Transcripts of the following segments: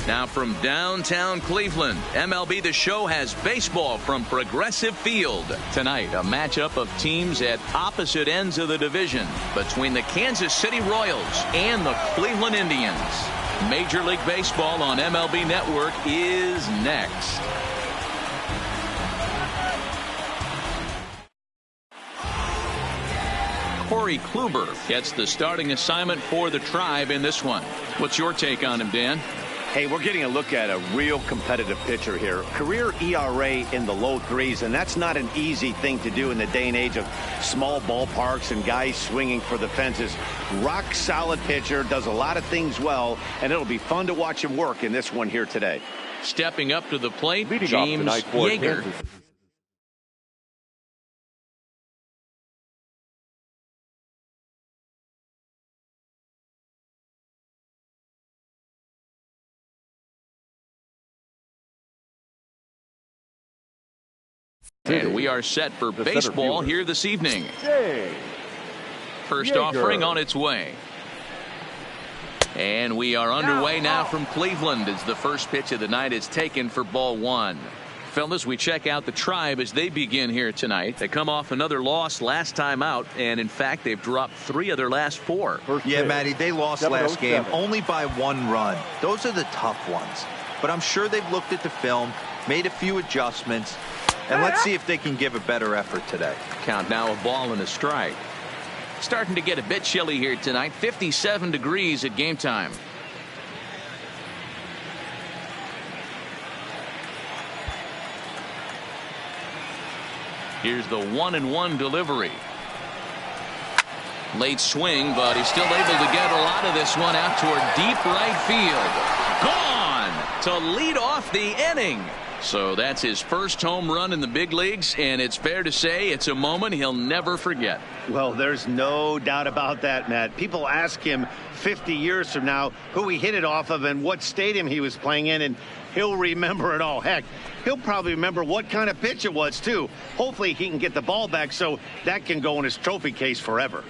Now from downtown Cleveland, MLB The Show has baseball from Progressive Field. Tonight, a matchup of teams at opposite ends of the division between the Kansas City Royals and the Cleveland Indians. Major League Baseball on MLB Network is next. Corey Kluber gets the starting assignment for the Tribe in this one. What's your take on him, Dan? Hey, we're getting a look at a real competitive pitcher here. Career ERA in the low threes, and that's not an easy thing to do in the day and age of small ballparks and guys swinging for the fences. Rock solid pitcher, does a lot of things well, and it'll be fun to watch him work in this one here today. Stepping up to the plate, Leading James Yeager. And we are set for baseball here this evening. First offering on its way. And we are underway now from Cleveland as the first pitch of the night is taken for ball one. Fellas, we check out the Tribe as they begin here tonight. They come off another loss last time out, and in fact they've dropped 3 of their last 4. Yeah, Matty, they lost last game only by 1 run. Those are the tough ones. But I'm sure they've looked at the film, made a few adjustments, and let's see if they can give a better effort today. Count now a ball and a strike. Starting to get a bit chilly here tonight. 57 degrees at game time. Here's the 1-1 delivery. Late swing, but he's still able to get a lot of this one out toward deep right field. Gone to lead off the inning. So that's his first home run in the big leagues, and it's fair to say it's a moment he'll never forget. Well, there's no doubt about that, Matt. People ask him 50 years from now who he hit it off of and what stadium he was playing in, and he'll remember it all. Heck, he'll probably remember what kind of pitch it was, too. Hopefully he can get the ball back so that can go in his trophy case forever.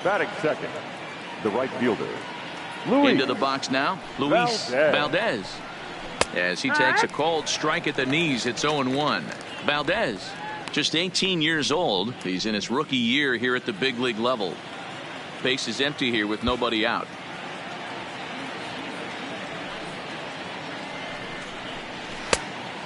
Batting second, the right fielder, Luis. Into the box now, Luis Valdez. As he takes a cold strike at the knees, it's 0-1. Valdez, just 18 years old. He's in his rookie year here at the big league level. Base is empty here with nobody out.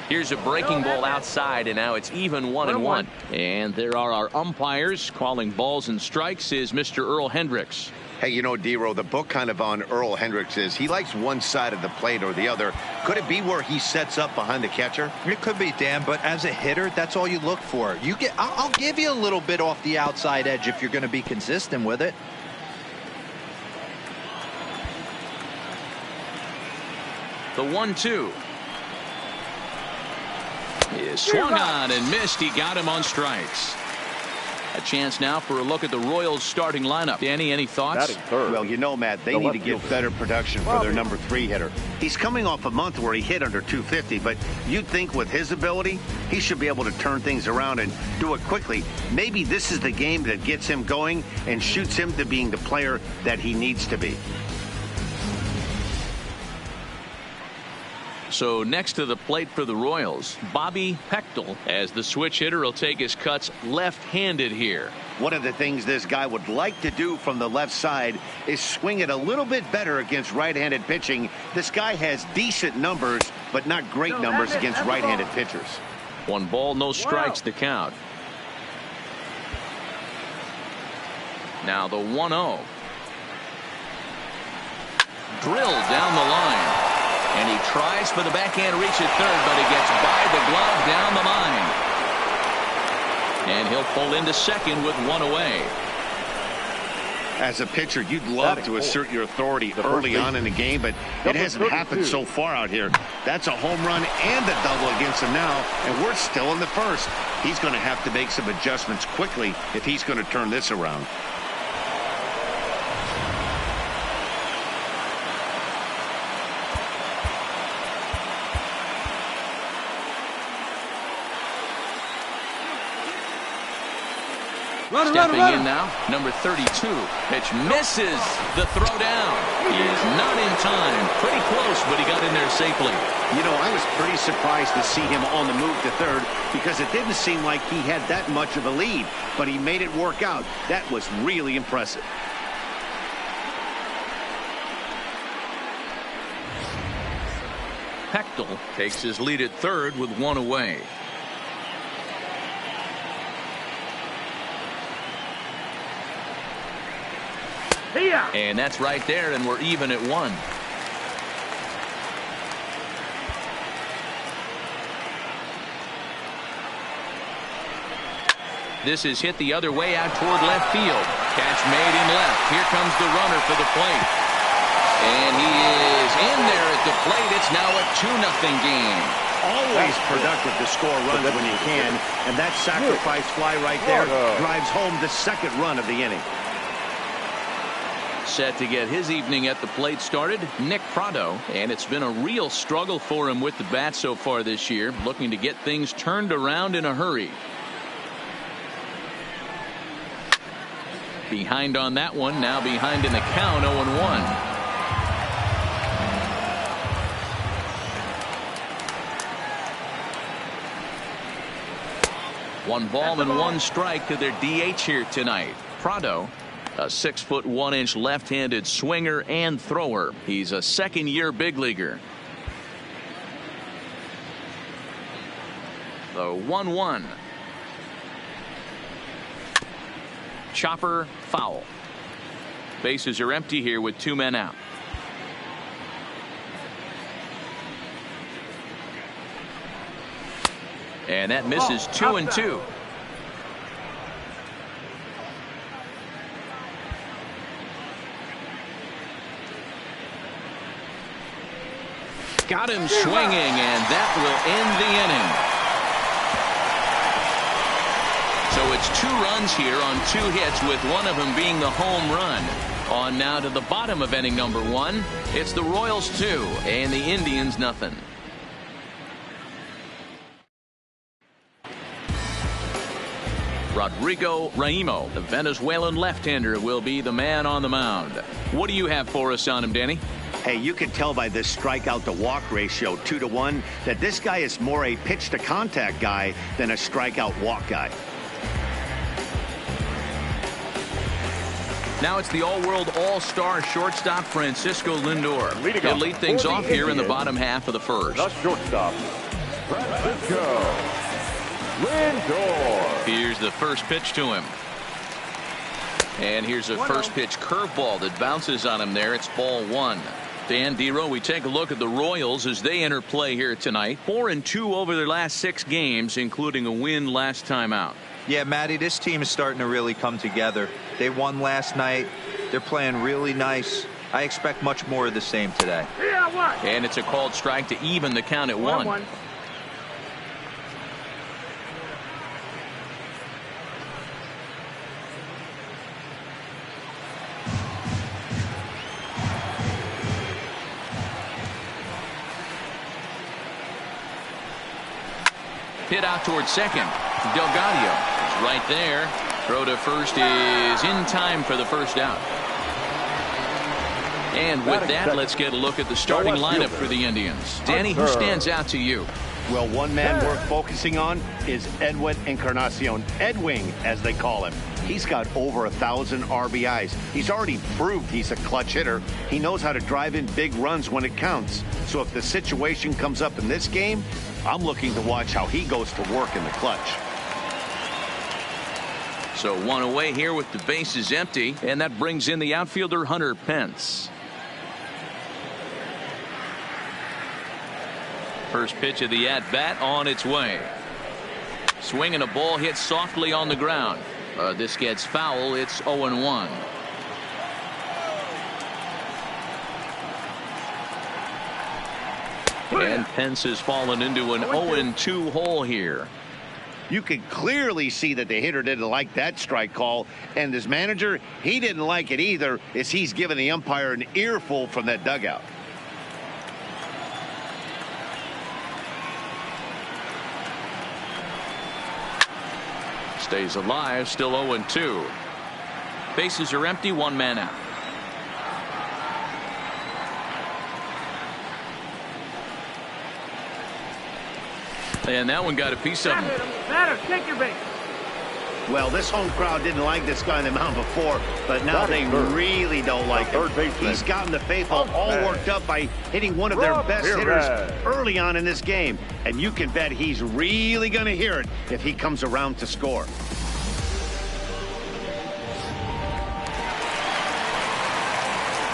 Here's a breaking ball outside, and now it's even 1-1. And there are our umpires calling balls and strikes is Mr. Earl Hendricks. Hey, you know, D-Row, the book kind of on Earl Hendricks is he likes one side of the plate or the other. Could it be where he sets up behind the catcher? It could be, Dan, but as a hitter, that's all you look for. I'll give you a little bit off the outside edge if you're going to be consistent with it. The 1-2. Is swung on and missed. He got him on strikes. A chance now for a look at the Royals starting lineup. Danny, any thoughts? Well, you know, Matt, they need to get better production for their number 3 hitter. He's coming off a month where he hit under 250, but you'd think with his ability, he should be able to turn things around and do it quickly. Maybe this is the game that gets him going and shoots him to being the player that he needs to be. So next to the plate for the Royals, Bobby Pechtel, as the switch hitter, will take his cuts left-handed here. One of the things this guy would like to do from the left side is swing it a little bit better against right-handed pitching. This guy has decent numbers, but not great numbers against right-handed pitchers. 1 ball, no strikes to count. Now the 1-0. Drilled down the line. And he tries for the backhand reach at third, but he gets by the glove down the line. And he'll pull into second with 1 away. As a pitcher, you'd love to assert your authority early on in the game, but it hasn't happened so far out here. That's a home run and a double against him now, and we're still in the first. He's going to have to make some adjustments quickly if he's going to turn this around. Stepping in now, number 32. Pitch misses the throw down. He is not in time. Pretty close, but he got in there safely. You know, I was pretty surprised to see him on the move to third because it didn't seem like he had that much of a lead, but he made it work out. That was really impressive. Hechtel takes his lead at third with one away. And that's right there, and we're even at one. This is hit the other way out toward left field. Catch made in left. Here comes the runner for the plate. And he is in there at the plate. It's now a 2-0 game. Always productive to score runs when you can, and that sacrifice fly right there drives home the second run of the inning. Set to get his evening at the plate started, Nick Prado, and it's been a real struggle for him with the bat so far this year, looking to get things turned around in a hurry. Behind on that one, now behind in the count, 0-1. One ball and one strike to their DH here tonight. Prado, a 6'1" left-handed swinger and thrower. He's a second-year big leaguer. The 1-1. Chopper foul. Bases are empty here with 2 men out. And that misses 2-2. Got him swinging, and that will end the inning. So it's 2 runs here on 2 hits, with one of them being the home run. On now to the bottom of inning number 1. It's the Royals 2 and the Indians nothing. Rodrigo Raimo, the Venezuelan left-hander, will be the man on the mound. What do you have for us on him, Danny? Hey, you can tell by this strikeout to walk ratio 2-1 that this guy is more a pitch to contact guy than a strikeout walk guy. Now it's the all-world all-star shortstop Francisco Lindor. He'll lead things off here in the bottom half of the first. The shortstop, Francisco Lindor. Here's the first pitch to him. And here's a first pitch curveball that bounces on him there. It's ball 1. Dan Dero, we take a look at the Royals as they enter play here tonight. 4-2 over their last 6 games, including a win last time out. Yeah, Matty, this team is starting to really come together. They won last night. They're playing really nice. I expect much more of the same today. And it's a called strike to even the count at 1. Hit out towards second. Delgado is right there. Throw to first is in time for the first out. And with that, let's get a look at the starting lineup for the Indians. Danny, who stands out to you? Well, one man worth focusing on is Edwin Encarnacion, Edwing as they call him. He's got over 1,000 RBIs. He's already proved he's a clutch hitter. He knows how to drive in big runs when it counts. So if the situation comes up in this game, I'm looking to watch how he goes to work in the clutch. So 1 away here with the bases empty, and that brings in the outfielder Hunter Pence. First pitch of the at-bat on its way. Swinging a ball hit softly on the ground. This gets foul. It's 0-1. And Pence has fallen into an 0-2 hole here. You could clearly see that the hitter didn't like that strike call, and his manager, he didn't like it either, as he's giving the umpire an earful from that dugout. Stays alive, still 0-2. Bases are empty, one man out. And that one got a piece of him. Batter, take your base. Well, this home crowd didn't like this guy on the mound before, but now they really don't like him. He's gotten the faithful all worked up by hitting one of their best hitters early on in this game. And you can bet he's really going to hear it if he comes around to score.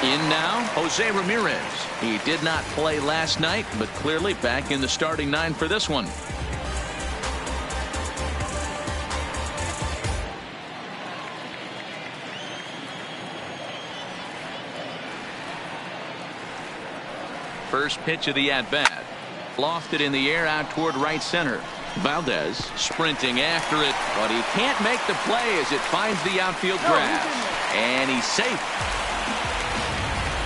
In now, Jose Ramirez. He did not play last night, but clearly back in the starting nine for this one. First pitch of the at-bat. Lofted in the air out toward right center. Valdez sprinting after it, but he can't make the play as it finds the outfield grass. And he's safe.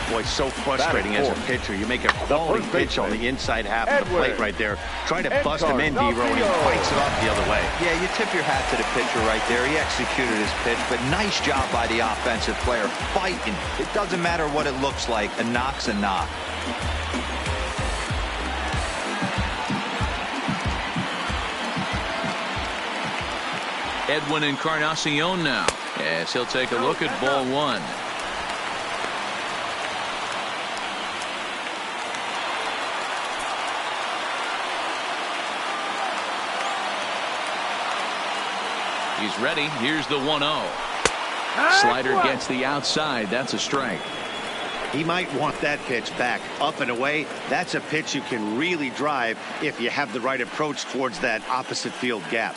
Boy, so frustrating as a pitcher. You make a quality pitch on the inside half of the plate right there. Try to bust him in, D-Row, and he fights it off the other way. Yeah, you tip your hat to the pitcher right there. He executed his pitch, but nice job by the offensive player. Fighting. It doesn't matter what it looks like. A knock's a knock. Edwin Encarnacion now, as he'll take a look at ball one. He's ready. Here's the 1-0. Slider gets the outside. That's a strike. He might want that pitch back up and away. That's a pitch you can really drive if you have the right approach towards that opposite field gap.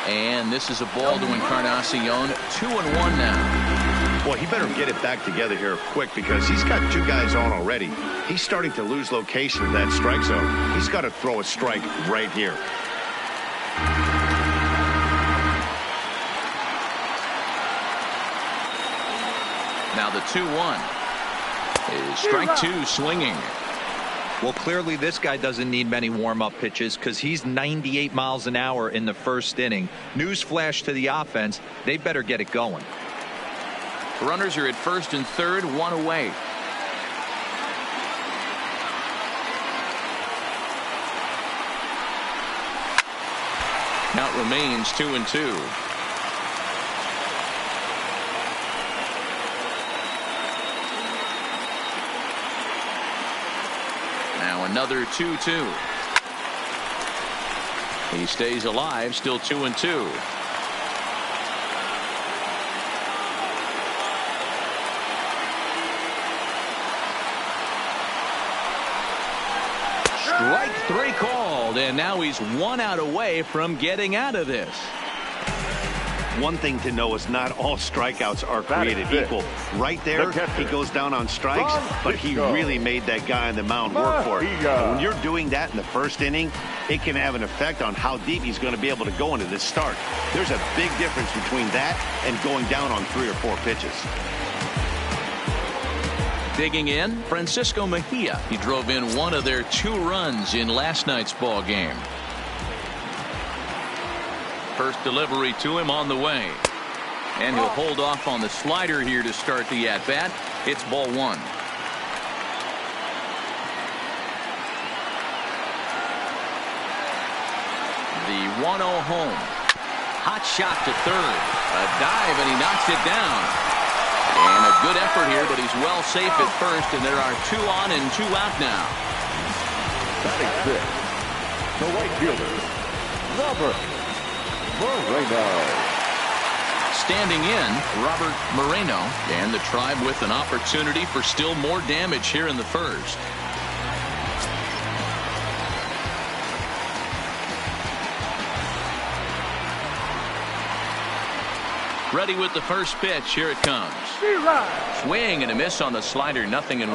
And this is a ball to Encarnacion. 2-1 now. Boy, he better get it back together here quick because he's got two guys on already. He's starting to lose location of that strike zone. He's got to throw a strike right here. Now the 2-1 is strike two swinging. Well, clearly this guy doesn't need many warm-up pitches because he's 98 miles an hour in the first inning. Newsflash to the offense, they better get it going. Runners are at first and third, one away. Count remains 2-2. Now another 2-2. He stays alive, still 2-2. Strike three called, and now he's 1 out away from getting out of this. One thing to know is not all strikeouts are created equal. Right there, he goes down on strikes, but he really made that guy on the mound work for it. And when you're doing that in the first inning, it can have an effect on how deep he's going to be able to go into this start. There's a big difference between that and going down on 3 or 4 pitches. Digging in, Francisco Mejia. He drove in one of their 2 runs in last night's ball game. First delivery to him on the way. And he'll hold off on the slider here to start the at-bat. It's ball 1. The 1-0 home. Hot shot to third. A dive, and he knocks it down. And a good effort here, but he's well safe at first, and there are 2 on and 2 out now. Batting fifth, the right fielder, Robert Moreno. Standing in, Robert Moreno, and the Tribe with an opportunity for still more damage here in the first. Ready with the first pitch. Here it comes. Swing and a miss on the slider. 0-1.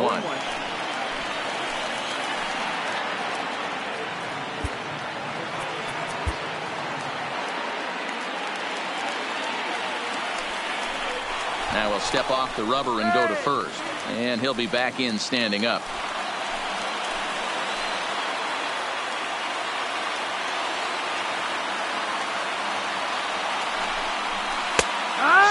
Now he'll step off the rubber and go to first. And he'll be back in standing up.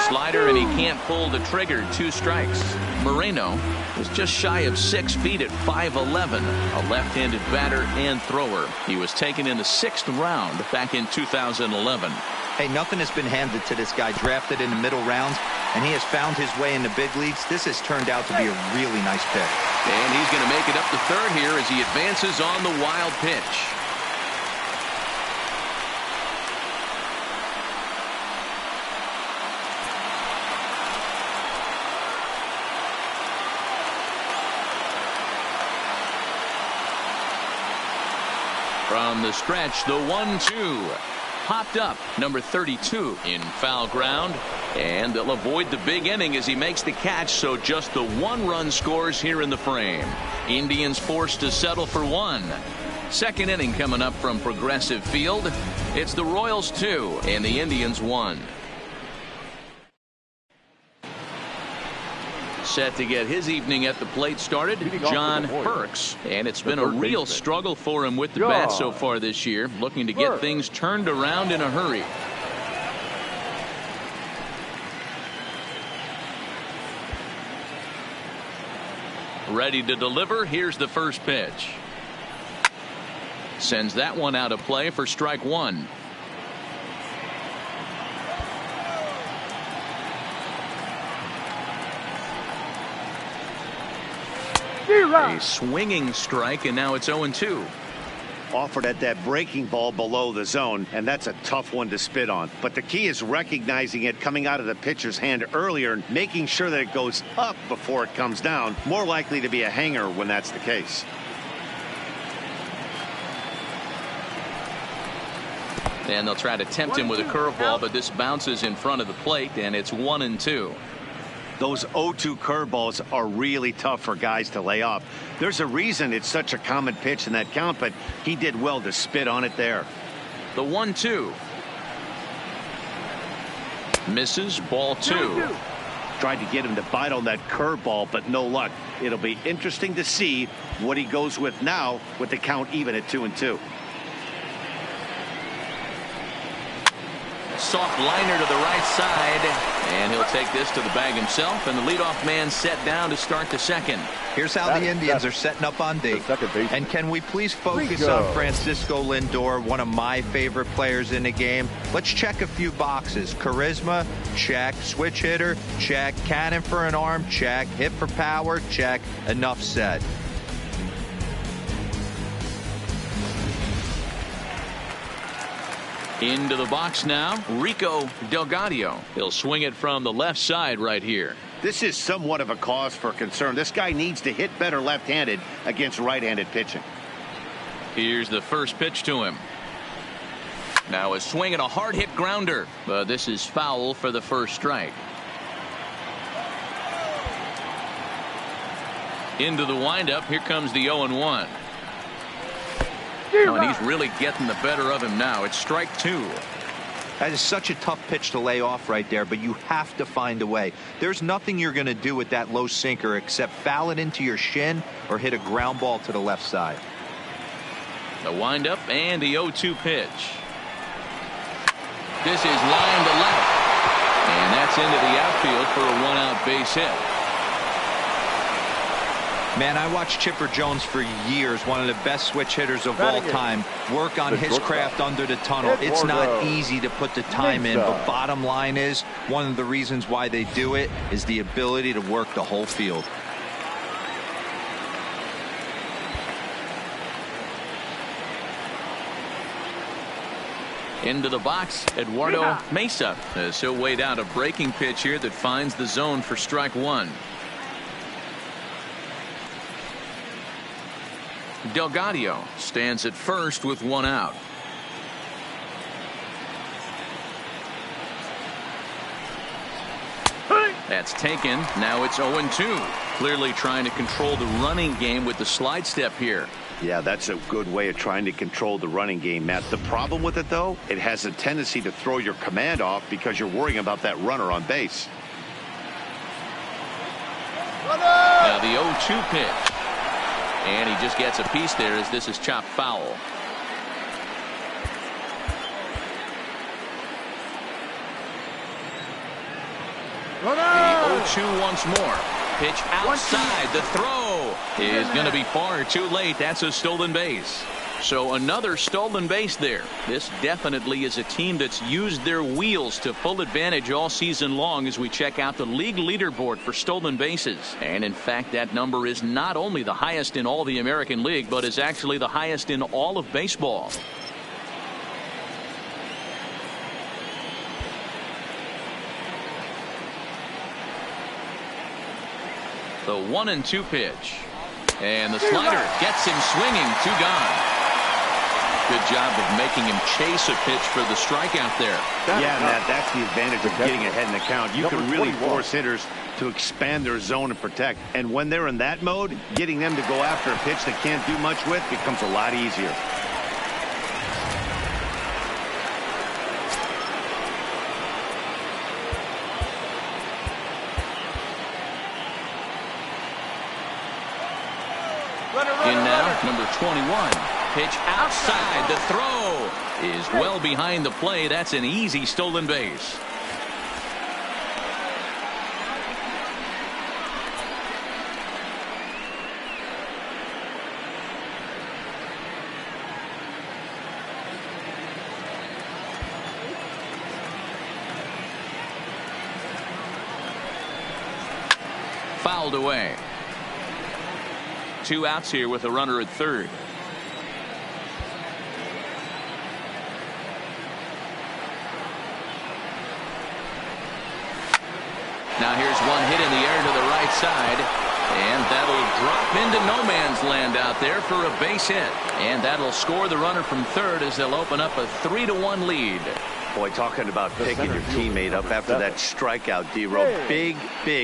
Slider, and he can't pull the trigger. 2 strikes. Moreno was just shy of 6 feet at 5'11", a left-handed batter and thrower. He was taken in the 6th round back in 2011. Hey, nothing has been handed to this guy. Drafted in the middle rounds, and he has found his way in the big leagues. This has turned out to be a really nice pick. And he's going to make it up to third here as he advances on the wild pitch. From the stretch, the 1-2. Popped up, number 32 in foul ground. And they'll avoid the big inning as he makes the catch, so just the 1-run scores here in the frame. Indians forced to settle for 1. Second inning coming up from Progressive Field. It's the Royals 2 and the Indians 1. Set to get his evening at the plate started, John Perks. And it's been a real struggle for him with the bat so far this year, looking to get things turned around in a hurry. Ready to deliver. Here's the first pitch. Sends that one out of play for strike 1. A swinging strike, and now it's 0-2. Offered at that breaking ball below the zone, and that's a tough one to spit on. But the key is recognizing it coming out of the pitcher's hand earlier and making sure that it goes up before it comes down. More likely to be a hanger when that's the case. And they'll try to tempt him with a curveball, but this bounces in front of the plate, and it's 1-2. Those 0-2 curveballs are really tough for guys to lay off. There's a reason it's such a common pitch in that count, but he did well to spit on it there. The 1-2. Misses, ball 2. Tried to get him to bite on that curveball, but no luck. It'll be interesting to see what he goes with now with the count even at 2-2. Soft liner to the right side, and he'll take this to the bag himself, and the leadoff man set down to start the second. Here's how the Indians are setting up on D. And can we please focus on Francisco Lindor, one of my favorite players in the game? Let's check a few boxes. Charisma, check. Switch hitter, check. Cannon for an arm, check. Hit for power, check. Enough said. Into the box now, Rico Delgado. He'll swing it from the left side right here. This is somewhat of a cause for concern. This guy needs to hit better left-handed against right-handed pitching. Here's the first pitch to him. Now a swing and a hard-hit grounder, but this is foul for the first strike. Into the windup, here comes the 0-1. Oh, and he's really getting the better of him now. It's strike 2. That is such a tough pitch to lay off right there, but you have to find a way. There's nothing you're going to do with that low sinker except foul it into your shin or hit a ground ball to the left side. The windup and the 0-2 pitch. This is line to left, and that's into the outfield for a 1-out base hit. Man, I watched Chipper Jones for years, one of the best switch hitters of all time, work on his craft under the tunnel. It's not easy to put the time in, but bottom line is, one of the reasons why they do it is the ability to work the whole field. Into the box, Eduardo Mesa. So weighed out a breaking pitch here that finds the zone for strike 1. Delgado stands at first with 1 out. That's taken. Now it's 0-2. Clearly trying to control the running game with the slide step here. Yeah, that's a good way of trying to control the running game, Matt. The problem with it, though, it has a tendency to throw your command off because you're worrying about that runner on base. Now the 0-2 pitch. And he just gets a piece there as this is chopped foul. The 0-2 once more. Pitch outside. The throw is going to be far too late. That's a stolen base. So another stolen base there. This definitely is a team that's used their wheels to full advantage all season long as we check out the league leaderboard for stolen bases. And in fact, that number is not only the highest in all the American League, but is actually the highest in all of baseball. The 1-2 pitch. And the slider gets him swinging. 2 gone. Good job of making him chase a pitch for the strikeout there. Yeah, Matt, that's the advantage of getting ahead in the count. You can really force hitters to expand their zone and protect. And when they're in that mode, getting them to go after a pitch they can't do much with becomes a lot easier. In now, number 21. Pitch outside. The throw is well behind the play. That's an easy stolen base. Fouled away. 2 outs here with a runner at third. Now here's one hit in the air to the right side, and that'll drop into no man's land out there for a base hit, and that'll score the runner from third as they'll open up a 3-1 lead. Boy, talking about picking your teammate up after that strikeout, D-Row. Big,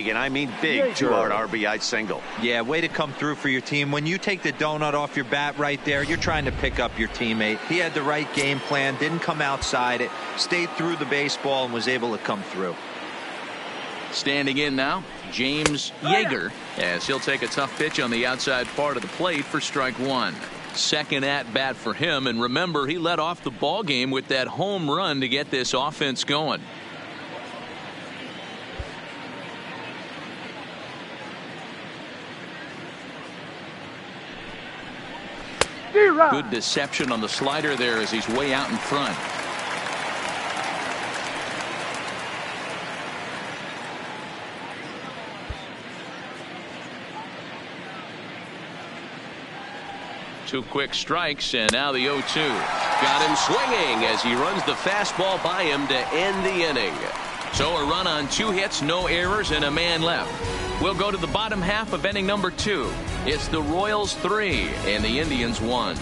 and I mean big, 2-out RBI single. Yeah, way to come through for your team. When you take the donut off your bat right there, you're trying to pick up your teammate. He had the right game plan, didn't come outside it, stayed through the baseball, and was able to come through. Standing in now, James Yeager, as he'll take a tough pitch on the outside part of the plate for strike 1. Second at bat for him, and remember, he led off the ball game with that home run to get this offense going. Good deception on the slider there as he's way out in front. Two quick strikes, and now the 0-2. Got him swinging as he runs the fastball by him to end the inning. So a run on 2 hits, no errors, and a man left. We'll go to the bottom half of inning number 2. It's the Royals 3 and the Indians 1.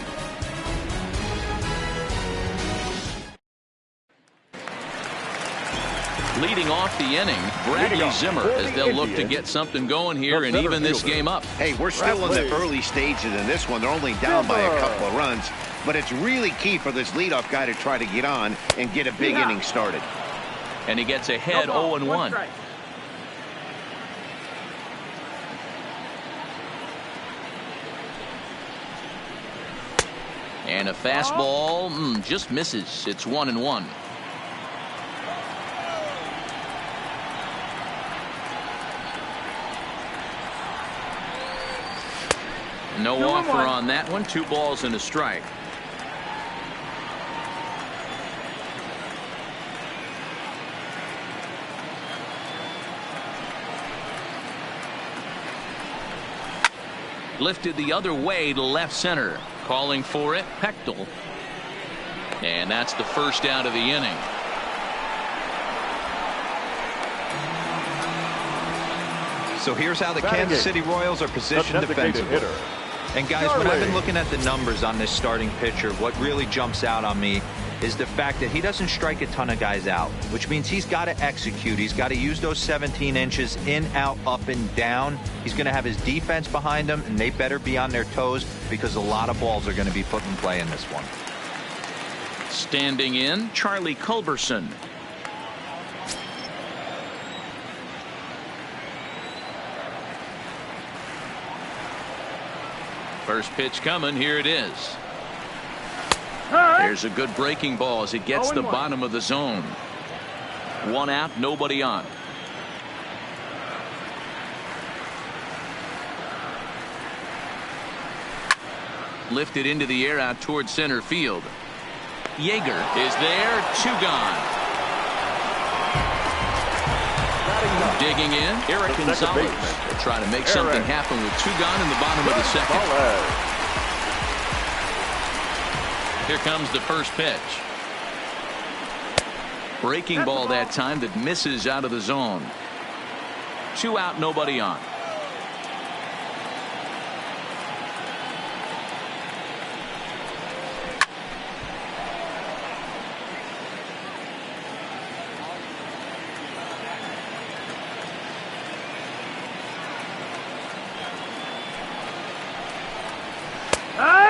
Leading off the inning, Bradley Zimmer, as they'll look to get something going here and even this game up. Hey, we're still in the early stages in this one. They're only down by a couple of runs, but it's really key for this leadoff guy to try to get on and get a big inning started. And he gets ahead 0-1. And a fastball just misses. It's 1-1. No offer on that one. 2 balls and a strike. Lifted the other way to left center. Calling for it, Pechtel. And that's the first out of the inning. So here's how the Kansas City Royals are positioned defensively. And guys, when I've been looking at the numbers on this starting pitcher, what really jumps out on me is the fact that he doesn't strike a ton of guys out, which means he's got to execute. He's got to use those 17 inches in, out, up, and down. He's going to have his defense behind him, and they better be on their toes because a lot of balls are going to be put in play in this one. Standing in, Charlie Culberson. First pitch coming. Here it is. There's a good breaking ball as it gets the bottom of the zone. One out, nobody on. Lifted into the air out towards center field. Yeager is there. 2 gone. Digging in, Eric Gonzalez will try to make something happen with 2 gone in the bottom of the second. Here comes the first pitch. Breaking ball that time that misses out of the zone. 2 out, nobody on.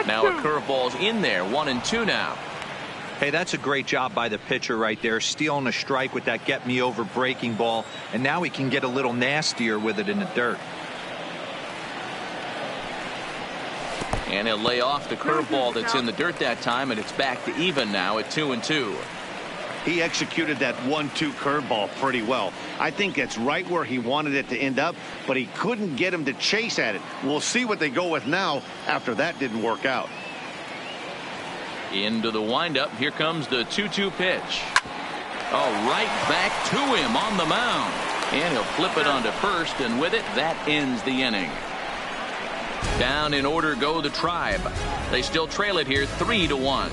Now a curveball's in there. 1-2 now. Hey, that's a great job by the pitcher right there, stealing a strike with that get me over breaking ball, and now he can get a little nastier with it in the dirt. And he'll lay off the curveball that's in the dirt that time, and it's back to even now at 2-2. He executed that 1-2 curveball pretty well. I think it's right where he wanted it to end up, but he couldn't get him to chase at it. We'll see what they go with now after that didn't work out. Into the windup. Here comes the 2-2 pitch. Oh, right back to him on the mound. And he'll flip it onto first, and with it, that ends the inning. Down in order go the Tribe. They still trail it here 3-1.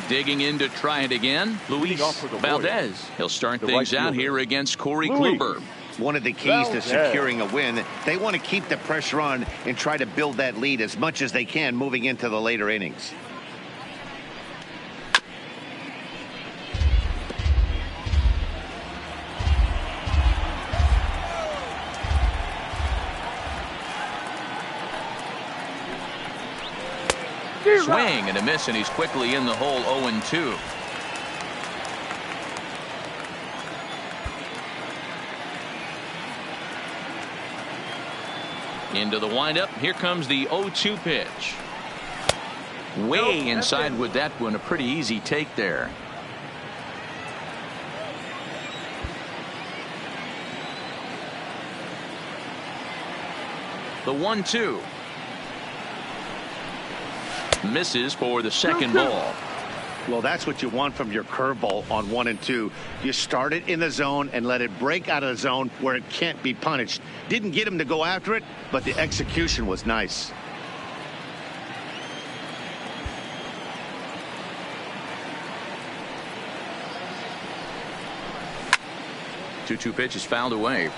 Digging in to try it again, Luis Valdez. He'll start things out here against Corey Kluber. One of the keys to securing a win, they want to keep the pressure on and try to build that lead as much as they can moving into the later innings. Swing and a miss, and he's quickly in the hole. 0-2. Into the windup. Here comes the 0-2 pitch. Way inside with that one. A pretty easy take there. The 1-2. Misses for the second ball. Well, that's what you want from your curveball on 1-2. You start it in the zone and let it break out of the zone where it can't be punished. Didn't get him to go after it, but the execution was nice. Two pitch is fouled away.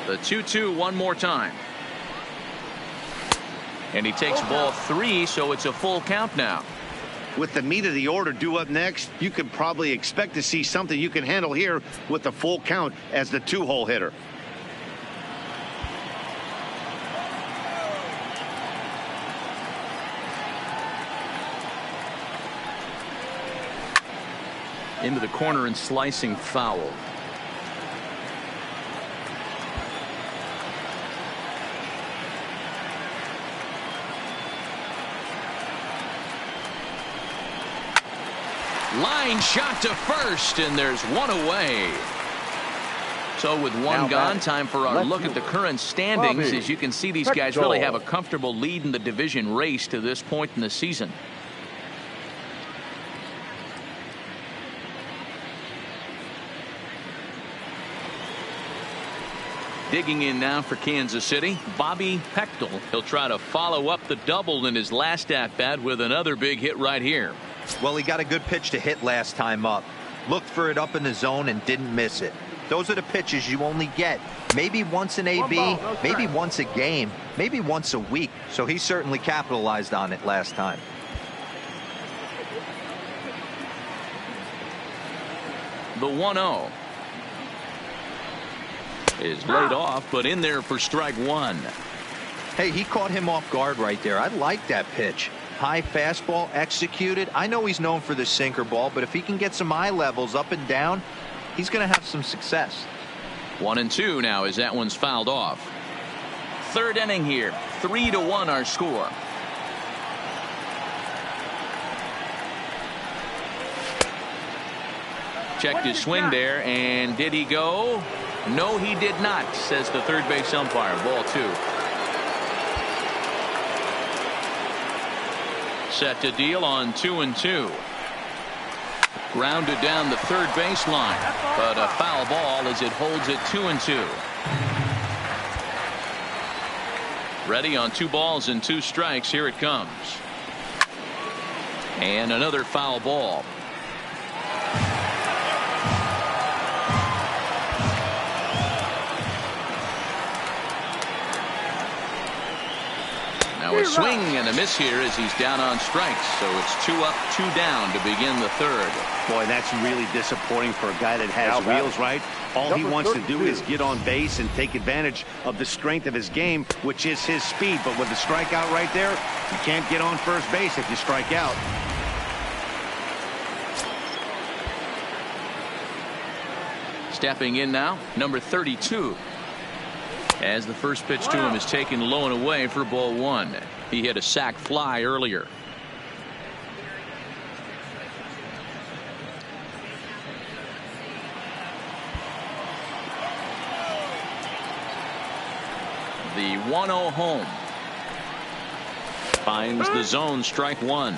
The 2-2 one more time. And he takes ball 3, so it's a full count now. With the meat of the order due up next, you could probably expect to see something you can handle here with the full count as the 2-hole hitter. Into the corner and slicing foul. Line shot to first, and there's one away. So with one gone, time for our look at the current standings. As you can see, these guys really have a comfortable lead in the division race to this point in the season. Digging in now for Kansas City, Bobby Pechtel. He'll try to follow up the double in his last at-bat with another big hit right here. Well, he got a good pitch to hit last time up. Looked for it up in the zone and didn't miss it. Those are the pitches you only get maybe once an AB, maybe once a game, maybe once a week. So he certainly capitalized on it last time. The 1-0 is laid off, but in there for strike one. Hey, he caught him off guard right there. I like that pitch. High fastball executed. I know he's known for the sinker ball, but if he can get some eye levels up and down, he's going to have some success. 1-2 now as that one's fouled off. Third inning here. 3-1 our score. Checked his swing there, and did he go? No, he did not, says the third base umpire. Ball 2. Set to deal on 2-2. Grounded down the third baseline, but a foul ball as it holds it 2-2. Ready on 2 balls and 2 strikes. Here it comes. And another foul ball. Now a swing and a miss here as he's down on strikes. So it's 2 up, 2 down to begin the third. Boy, that's really disappointing for a guy that has wheels, right? All he wants to do is get on base and take advantage of the strength of his game, which is his speed. But with the strikeout right there, you can't get on first base if you strike out. Stepping in now, number 32. As the first pitch to him is taken low and away for ball 1. He hit a sac fly earlier. The 1-0 home. Finds the zone, strike 1.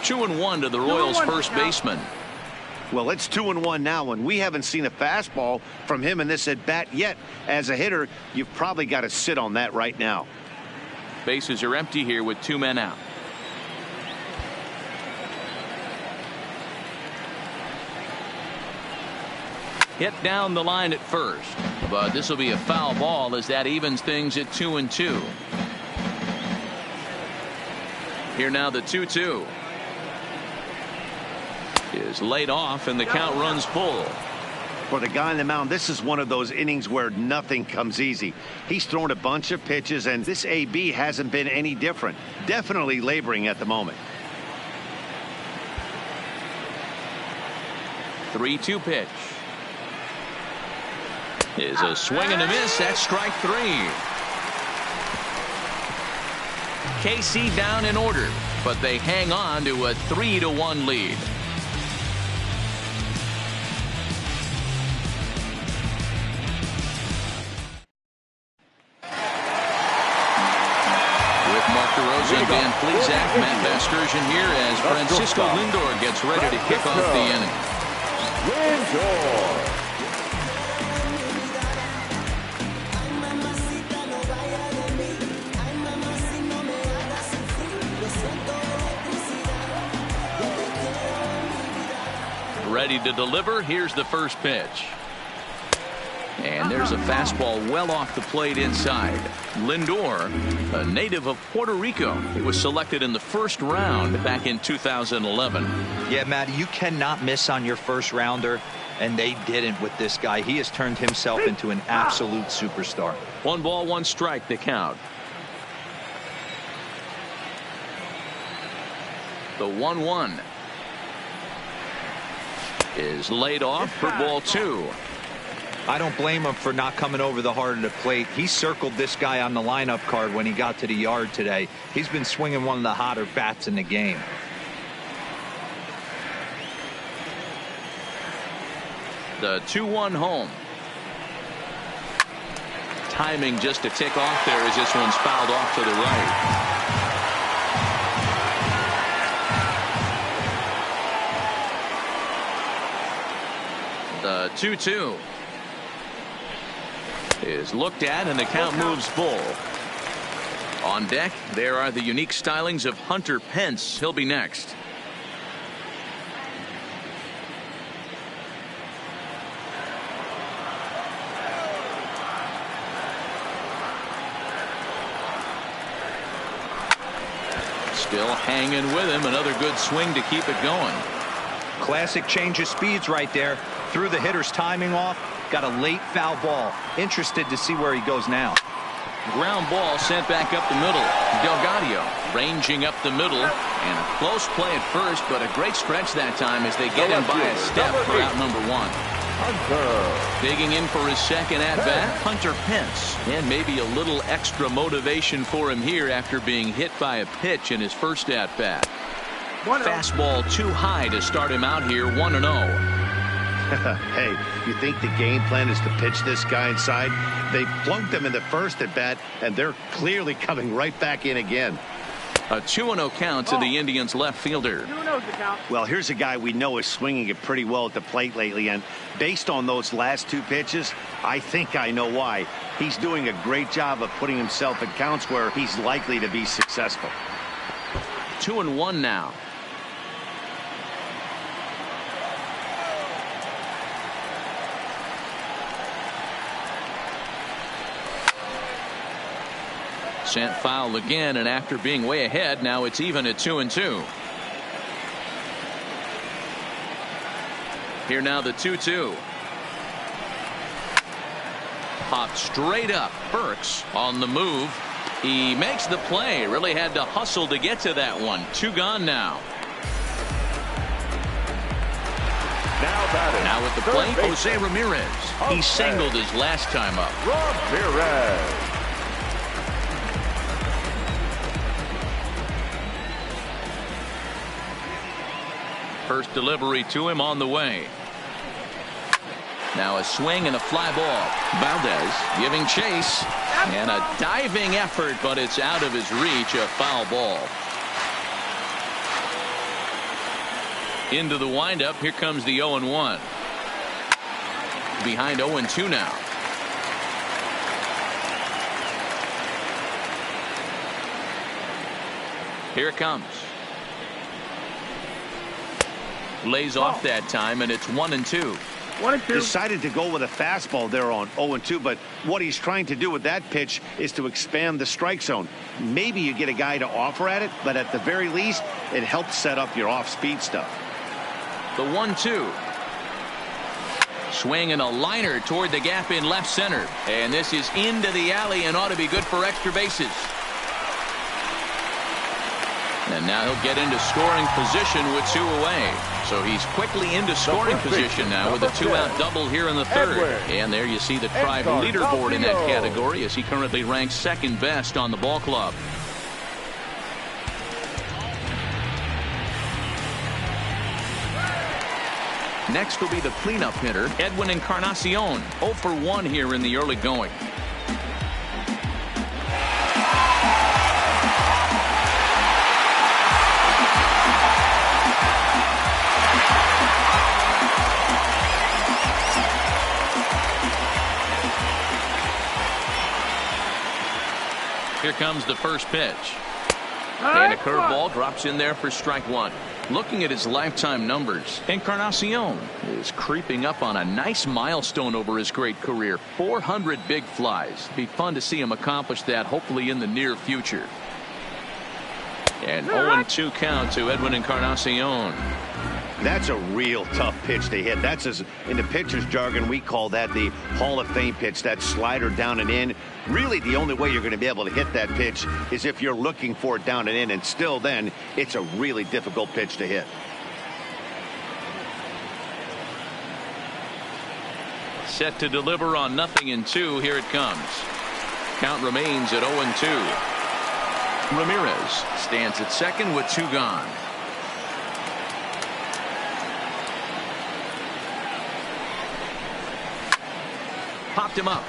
Two and 1 to the Royals' first baseman. Well, it's 2-1 now, and we haven't seen a fastball from him in this at bat yet. As a hitter, you've probably got to sit on that right now. Bases are empty here with 2 men out. Hit down the line at first, but this will be a foul ball as that evens things at 2-2. Here now the 2-2 is laid off, and the count runs full. For the guy on the mound, this is one of those innings where nothing comes easy. He's thrown a bunch of pitches, and this AB hasn't been any different. Definitely laboring at the moment. 3-2 pitch is a swing and a miss. That's strike 3. KC down in order, but they hang on to a 3-1 lead. And Dan Plesac, Matt Vasgersian here as Francisco Lindor gets ready to kick off the inning. Ready to deliver. Here's the first pitch. And there's a fastball well off the plate inside. Lindor, a native of Puerto Rico. He was selected in the first round back in 2011. Yeah, Matt, you cannot miss on your first rounder, and they didn't with this guy. He has turned himself into an absolute superstar. 1 ball, 1 strike the count. The 1-1 is laid off for ball 2. I don't blame him for not coming over the heart of the plate. He circled this guy on the lineup card when he got to the yard today. He's been swinging one of the hotter bats in the game. The 2-1 home. timing just to tick off there as this one's fouled off to the right. The 2-2 is looked at, and the count moves full. On deck, there are the unique stylings of Hunter Pence. He'll be next. Still hanging with him. Another good swing to keep it going. Classic change of speeds right there. Threw the hitter's timing off. Got a late foul ball. Interested to see where he goes now. Ground ball sent back up the middle. Delgado ranging up the middle, and a close play at first, but a great stretch that time as they get him by a step for out number one. Hunter. Digging in for his second at bat, Hunter Pence, and maybe a little extra motivation for him here after being hit by a pitch in his first at bat. Fastball too high to start him out here, 1-0. Hey, you think the game plan is to pitch this guy inside? They plunked him in the first at bat, and they're clearly coming right back in again. A 2-0 count to the Indians left fielder. Well, here's a guy we know is swinging it pretty well at the plate lately, and based on those last two pitches, I think I know why. He's doing a great job of putting himself in counts where he's likely to be successful. 2-1 now. Sent foul again, and after being way ahead, now it's even at 2-2. Here now the 2-2. Popped straight up. Burks on the move. He makes the play. Really had to hustle to get to that one. 2 gone now. Now at the plate, Jose Ramirez. He singled his last time up. Ramirez. First delivery to him on the way. Now a swing and a fly ball. Valdez giving chase, and a diving effort, but it's out of his reach. A foul ball. Into the windup. Here comes the 0-1. Behind 0-2 now. Here it comes. Lays off that time, and it's 1-2. Decided to go with a fastball there on 0-2, but what he's trying to do with that pitch is to expand the strike zone. Maybe you get a guy to offer at it, but at the very least, it helps set up your off-speed stuff. The 1-2. Swing and a liner toward the gap in left center, and this is into the alley and ought to be good for extra bases. And now he'll get into scoring position with 2 away. So he's quickly into scoring position now with a 2-out double here in the third. And there you see the Tribe leaderboard in that category as he currently ranks second best on the ball club. Next will be the cleanup hitter, Edwin Encarnacion. 0 for 1 here in the early going. Here comes the first pitch. And a curveball drops in there for strike 1. Looking at his lifetime numbers, Encarnacion is creeping up on a nice milestone over his great career. 400 big flies. Be fun to see him accomplish that, hopefully in the near future. And 0-2 count to Edwin Encarnacion. That's a real tough pitch to hit. That's, as in the pitcher's jargon, we call that the Hall of Fame pitch. That slider down and in. Really, the only way you're going to be able to hit that pitch is if you're looking for it down and in, and still then, it's a really difficult pitch to hit. Set to deliver on 0-2. Here it comes. Count remains at 0-2. Ramirez stands at second with 2 gone. Popped him up.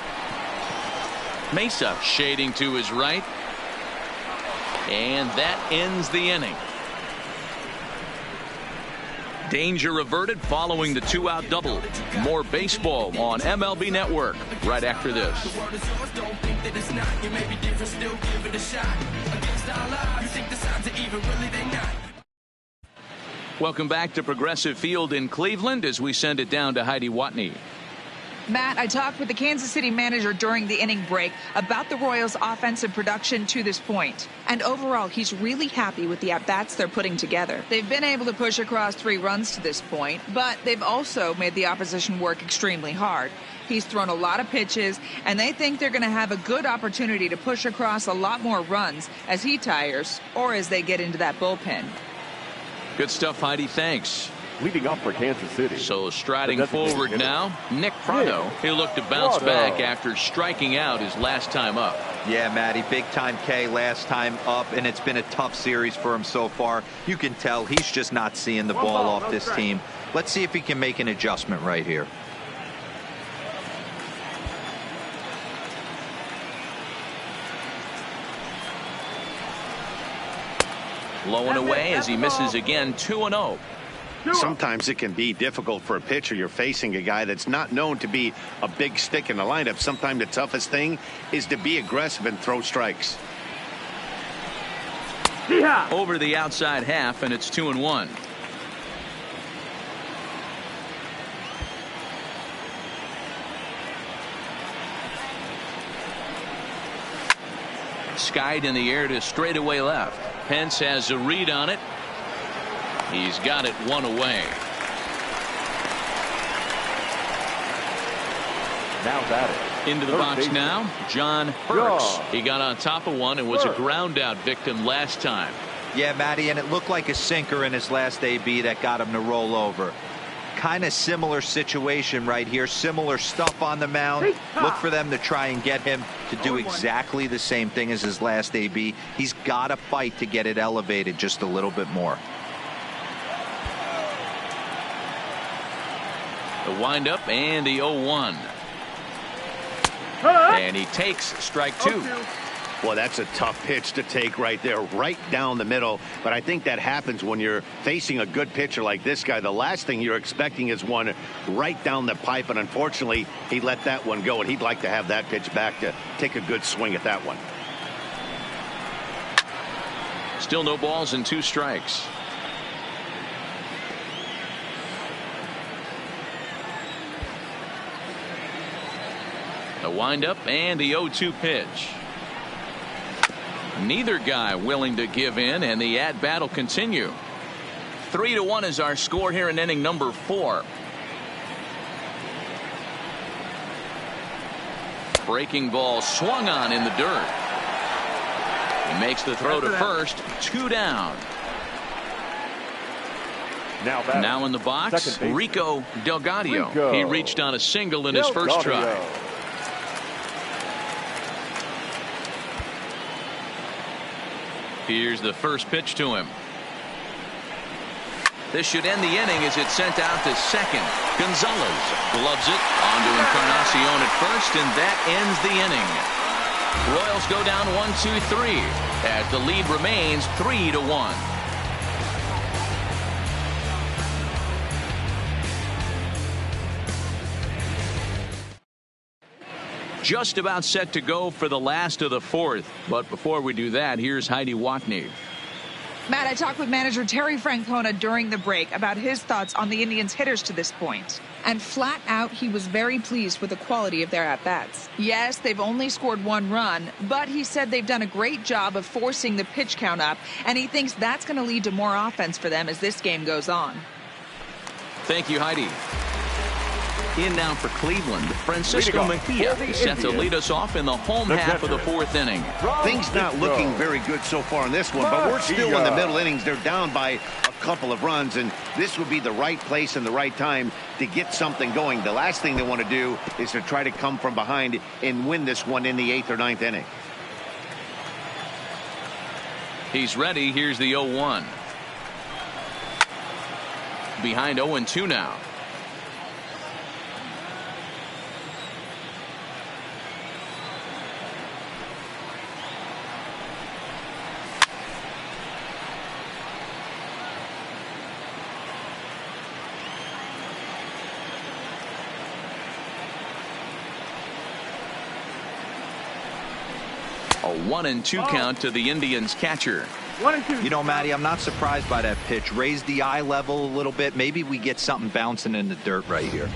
Mesa shading to his right. And that ends the inning. Danger averted following the 2-out double. More baseball on MLB Network right after this. Welcome back to Progressive Field in Cleveland as we send it down to Heidi Watney. Matt, I talked with the Kansas City manager during the inning break about the Royals' offensive production to this point. And overall, he's really happy with the at-bats they're putting together. They've been able to push across 3 runs to this point, but they've also made the opposition work extremely hard. He's thrown a lot of pitches, and they think they're going to have a good opportunity to push across a lot more runs as he tires or as they get into that bullpen. Good stuff, Heidi. Thanks. Leading off for Kansas City. So striding forward now, Nick Prado. He'll look to bounce back after striking out his last time up. Yeah, Matty, big time K last time up, and it's been a tough series for him so far. You can tell he's just not seeing the ball off this team. Let's see if he can make an adjustment right here. Low and away as he misses again, 2-0. Sometimes it can be difficult for a pitcher. You're facing a guy that's not known to be a big stick in the lineup. Sometimes the toughest thing is to be aggressive and throw strikes. Over the outside half, and it's 2-1. Skied in the air to straightaway left. Pence has a read on it. He's got it 1 away. Now batting. Into the box now, John Burks. He got on top of one and was a ground out victim last time. Yeah, Matty, and it looked like a sinker in his last AB that got him to roll over. Kind of similar situation right here. Similar stuff on the mound. Look for them to try and get him to do exactly the same thing as his last AB. He's got to fight to get it elevated just a little bit more. The windup and the 0-1. And he takes strike 2. Well, that's a tough pitch to take right there, right down the middle. But I think that happens when you're facing a good pitcher like this guy. The last thing you're expecting is one right down the pipe. And unfortunately, he let that one go. And he'd like to have that pitch back to take a good swing at that one. Still no balls and 2 strikes. The windup and the 0-2 pitch. Neither guy willing to give in, and the at-bat will continue. 3-1 is our score here in inning number 4. Breaking ball swung on in the dirt. He makes the throw to first. 2 down. Now in the box, Rico Delgado. He reached on a single in his first try. Here's the first pitch to him. This should end the inning as it's sent out to second. Gonzalez gloves it onto Encarnacion at first, and that ends the inning. Royals go down 1-2-3 as the lead remains 3-1. Just about set to go for the last of the 4th. But before we do that, here's Heidi Watney. Matt, I talked with manager Terry Francona during the break about his thoughts on the Indians' hitters to this point. And flat out, he was very pleased with the quality of their at-bats. Yes, they've only scored 1 run, but he said they've done a great job of forcing the pitch count up, and he thinks that's going to lead to more offense for them as this game goes on. Thank you, Heidi. In now for Cleveland, Francisco Mejia is set to lead us off in the home half of the 4th inning. Things not looking very good so far in this one, but we're still in the middle innings. They're down by a couple of runs, and this would be the right place and the right time to get something going. The last thing they want to do is to try to come from behind and win this one in the 8th or 9th inning. He's ready. Here's the 0-1. Behind 0-2 now. A 1-2 count to the Indians catcher. 1-2. You know, Matty, I'm not surprised by that pitch. Raise the eye level a little bit. Maybe we get something bouncing in the dirt right here.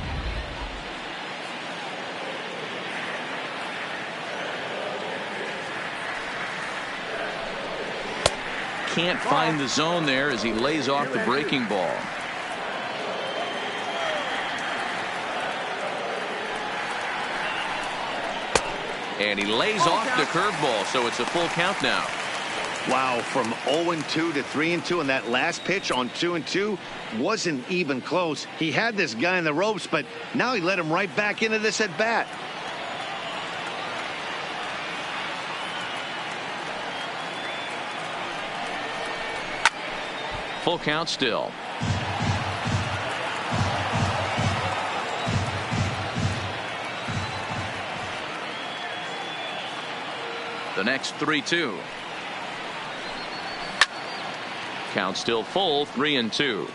Can't find the zone there as he lays off the breaking ball. And he lays off the curveball, so it's a full count now. Wow, from 0-2 to 3-2, and that last pitch on 2-2 wasn't even close. He had this guy in the ropes, but now he let him right back into this at bat. Full count still. The next 3-2. Count still full, 3-2.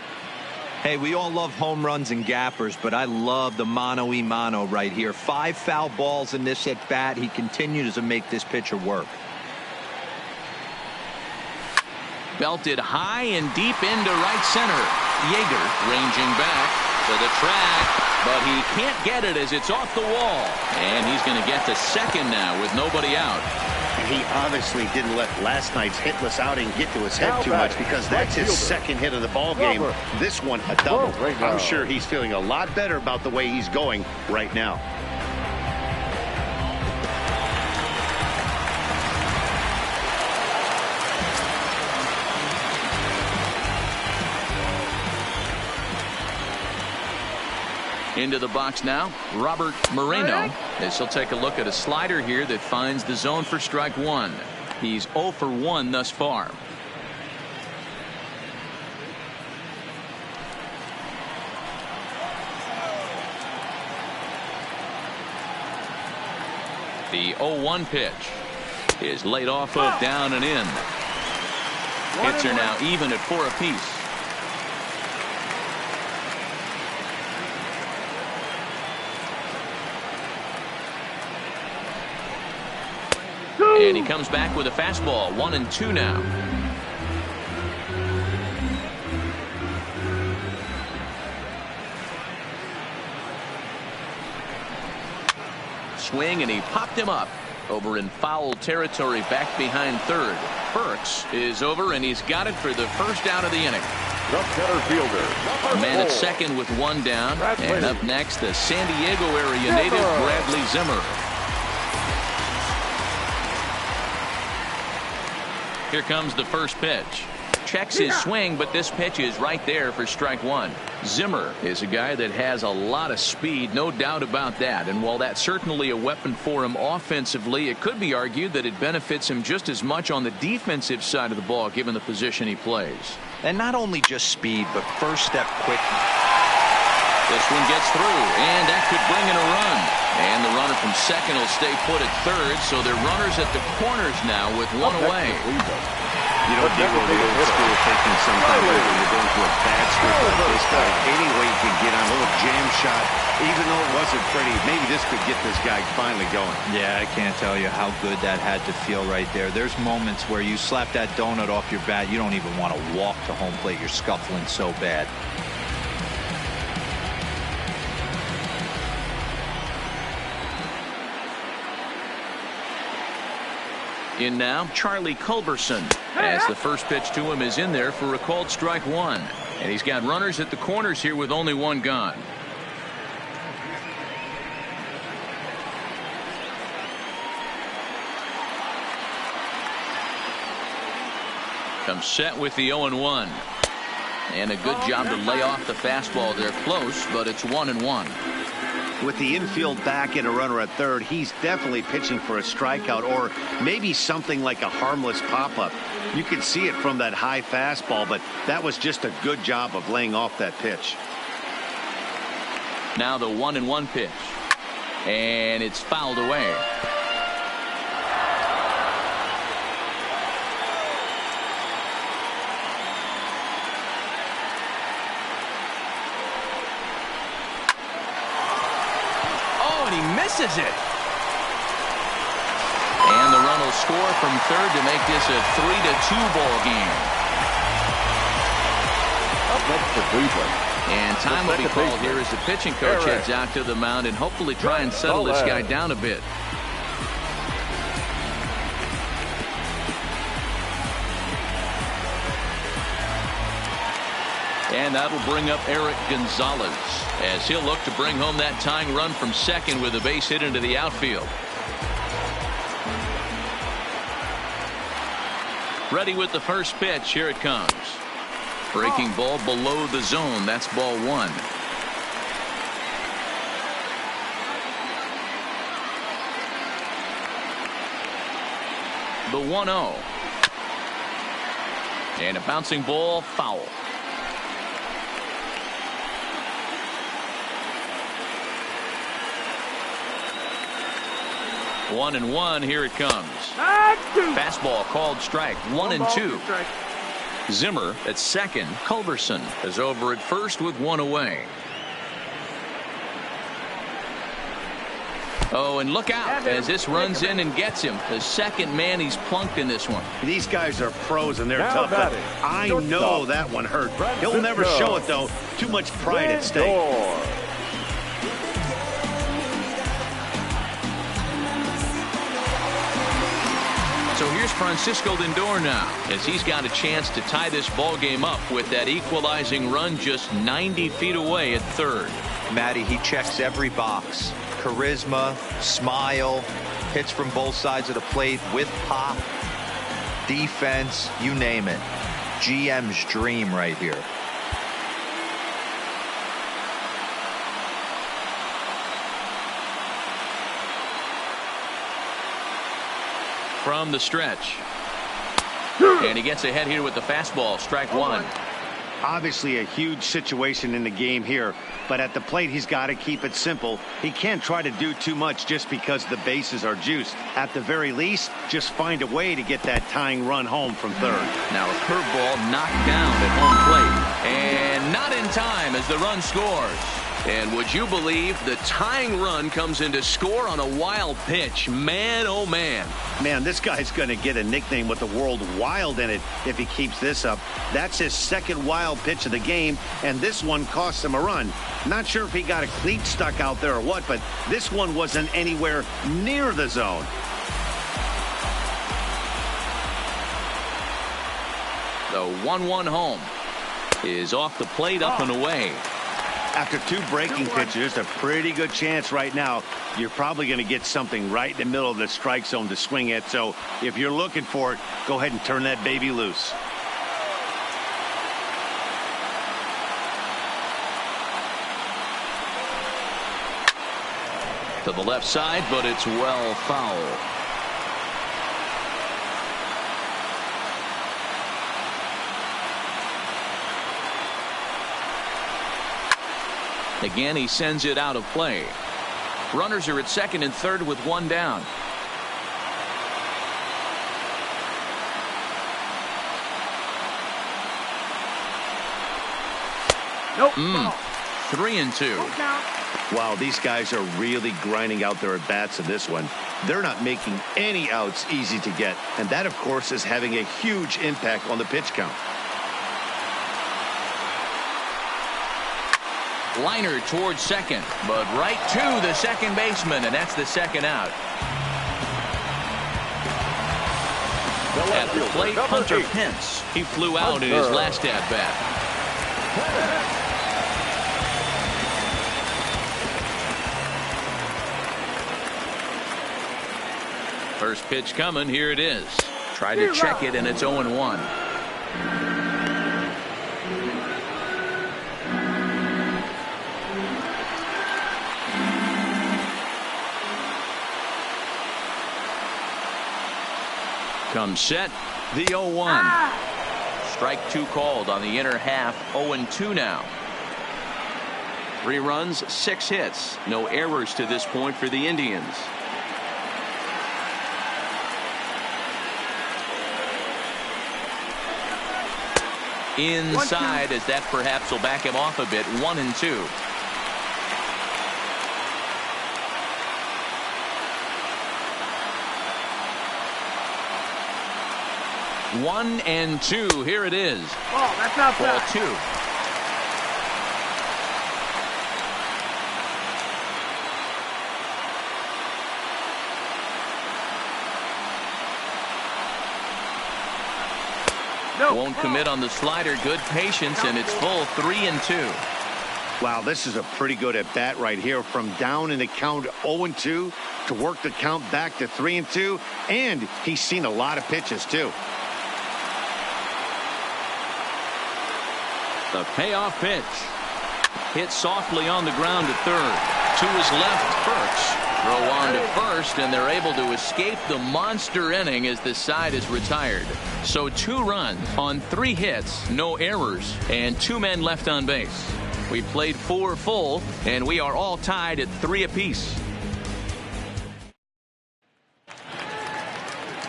Hey, we all love home runs and gappers, but I love the mano-y-mano right here. 5 foul balls in this at bat. He continues to make this pitcher work. Belted high and deep into right center. Yeager ranging back to the track, but he can't get it as it's off the wall. And he's going to get to second now with nobody out. He obviously didn't let last night's hitless outing get to his head too much, because that's his second hit of the ball game. This one a double. I'm sure he's feeling a lot better about the way he's going right now. Into the box now, Robert Moreno, as he'll take a look at a slider here that finds the zone for strike one. He's 0 for 1 thus far. The 0-1 pitch is laid off of down and in. Hits are now even at 4 apiece. And he comes back with a fastball. 1-2 now. Swing, and he popped him up over in foul territory back behind third. Burks is over, and he's got it for the first out of the inning. The center fielder, A man at second with 1 down. And up next, the San Diego area native Bradley Zimmer. Here comes the first pitch. Checks his swing, but this pitch is right there for strike one. Zimmer is a guy that has a lot of speed, no doubt about that. And while that's certainly a weapon for him offensively, it could be argued that it benefits him just as much on the defensive side of the ball, given the position he plays. And not only just speed, but first step quickness. This one gets through, and that could bring in a run. And the runner from second will stay put at third, so they're runners at the corners now with 1 away. You know, Diego, the old school thinking sometimes when you're going through a bad script like this guy, any way you can get on a little jam shot, even though it wasn't pretty, maybe this could get this guy finally going. Yeah, I can't tell you how good that had to feel right there. There's moments where you slap that donut off your bat, you don't even want to walk to home plate. You're scuffling so bad. In now, Charlie Culberson, as the first pitch to him is in there for a called strike one. And he's got runners at the corners here with only 1 gone. Comes set with the 0-1. And a good job to lay off the fastball there. Close, but it's 1-1. With the infield back and a runner at third, he's definitely pitching for a strikeout, or maybe something like a harmless pop-up. You could see it from that high fastball, but that was just a good job of laying off that pitch. Now the 1-1 pitch. And it's fouled away. Misses it. And the run will They'll score from third to make this a 3-2 ball game. Up next for Cleveland. And time will be called here as the pitching coach heads out to the mound and hopefully try and settle this guy down a bit. And that'll bring up Eric Gonzalez as he'll look to bring home that tying run from second with a base hit into the outfield. Ready with the first pitch. Here it comes. Breaking ball below the zone. That's ball one. The 1-0. And a bouncing ball, foul. One and one. Here it comes. Fastball called strike. 1-2. Zimmer at second. Culberson is over at first with one away. Oh, and look out as this runs in and gets him. The second man he's plunked in this one. These guys are pros and they're tough. But I know that one hurt. He'll never show it, though. Too much pride at stake. So here's Francisco Lindor now as he's got a chance to tie this ball game up with that equalizing run just 90 feet away at third. Matty, he checks every box. Charisma, smile, hits from both sides of the plate with pop, defense, you name it. GM's dream right here. From the stretch. And he gets ahead here with the fastball. Strike one. Obviously a huge situation in the game here, but at the plate he's got to keep it simple. He can't try to do too much just because the bases are juiced. At the very least, just find a way to get that tying run home from third. Now a curveball knocked down at home plate. And not in time as the run scores. And would you believe the tying run comes in to score on a wild pitch? Man, oh man. Man, this guy's going to get a nickname with the word wild in it if he keeps this up. That's his second wild pitch of the game, and this one cost him a run. Not sure if he got a cleat stuck out there or what, but this one wasn't anywhere near the zone. The 1-1 home is off the plate, up and away. After two breaking pitches, a pretty good chance right now. You're probably going to get something right in the middle of the strike zone to swing at. So if you're looking for it, go ahead and turn that baby loose. To the left side, but it's well foul. Again, he sends it out of play. Runners are at second and third with one down. Nope. 3-2. Wow, these guys are really grinding out their at-bats in this one. They're not making any outs easy to get. And that, of course, is having a huge impact on the pitch count. Liner towards second, but right to the second baseman, and that's the second out. At the plate, Hunter Pence. He flew out in his last at-bat. First pitch coming. Here it is. Try to check it, and it's 0-1. Comes set, the 0-1. Strike two called on the inner half. 0-2 now. 3 runs, 6 hits. No errors to this point for the Indians. Inside, as that perhaps will back him off a bit. 1-2. 1-2. Here it is. Oh, that's not Ball bad. 2. No. Won't commit on the slider. Good patience, and it's full 3-2. Wow, this is a pretty good at bat right here. From down in the count 0-2 to work the count back to 3-2, and he's seen a lot of pitches too. The payoff pitch. Hit softly on the ground to third. To his left, Perks. Throw on to first, and they're able to escape the monster inning as the side is retired. So 2 runs on 3 hits, no errors, and 2 men left on base. We played 4 full, and we are all tied at 3 apiece.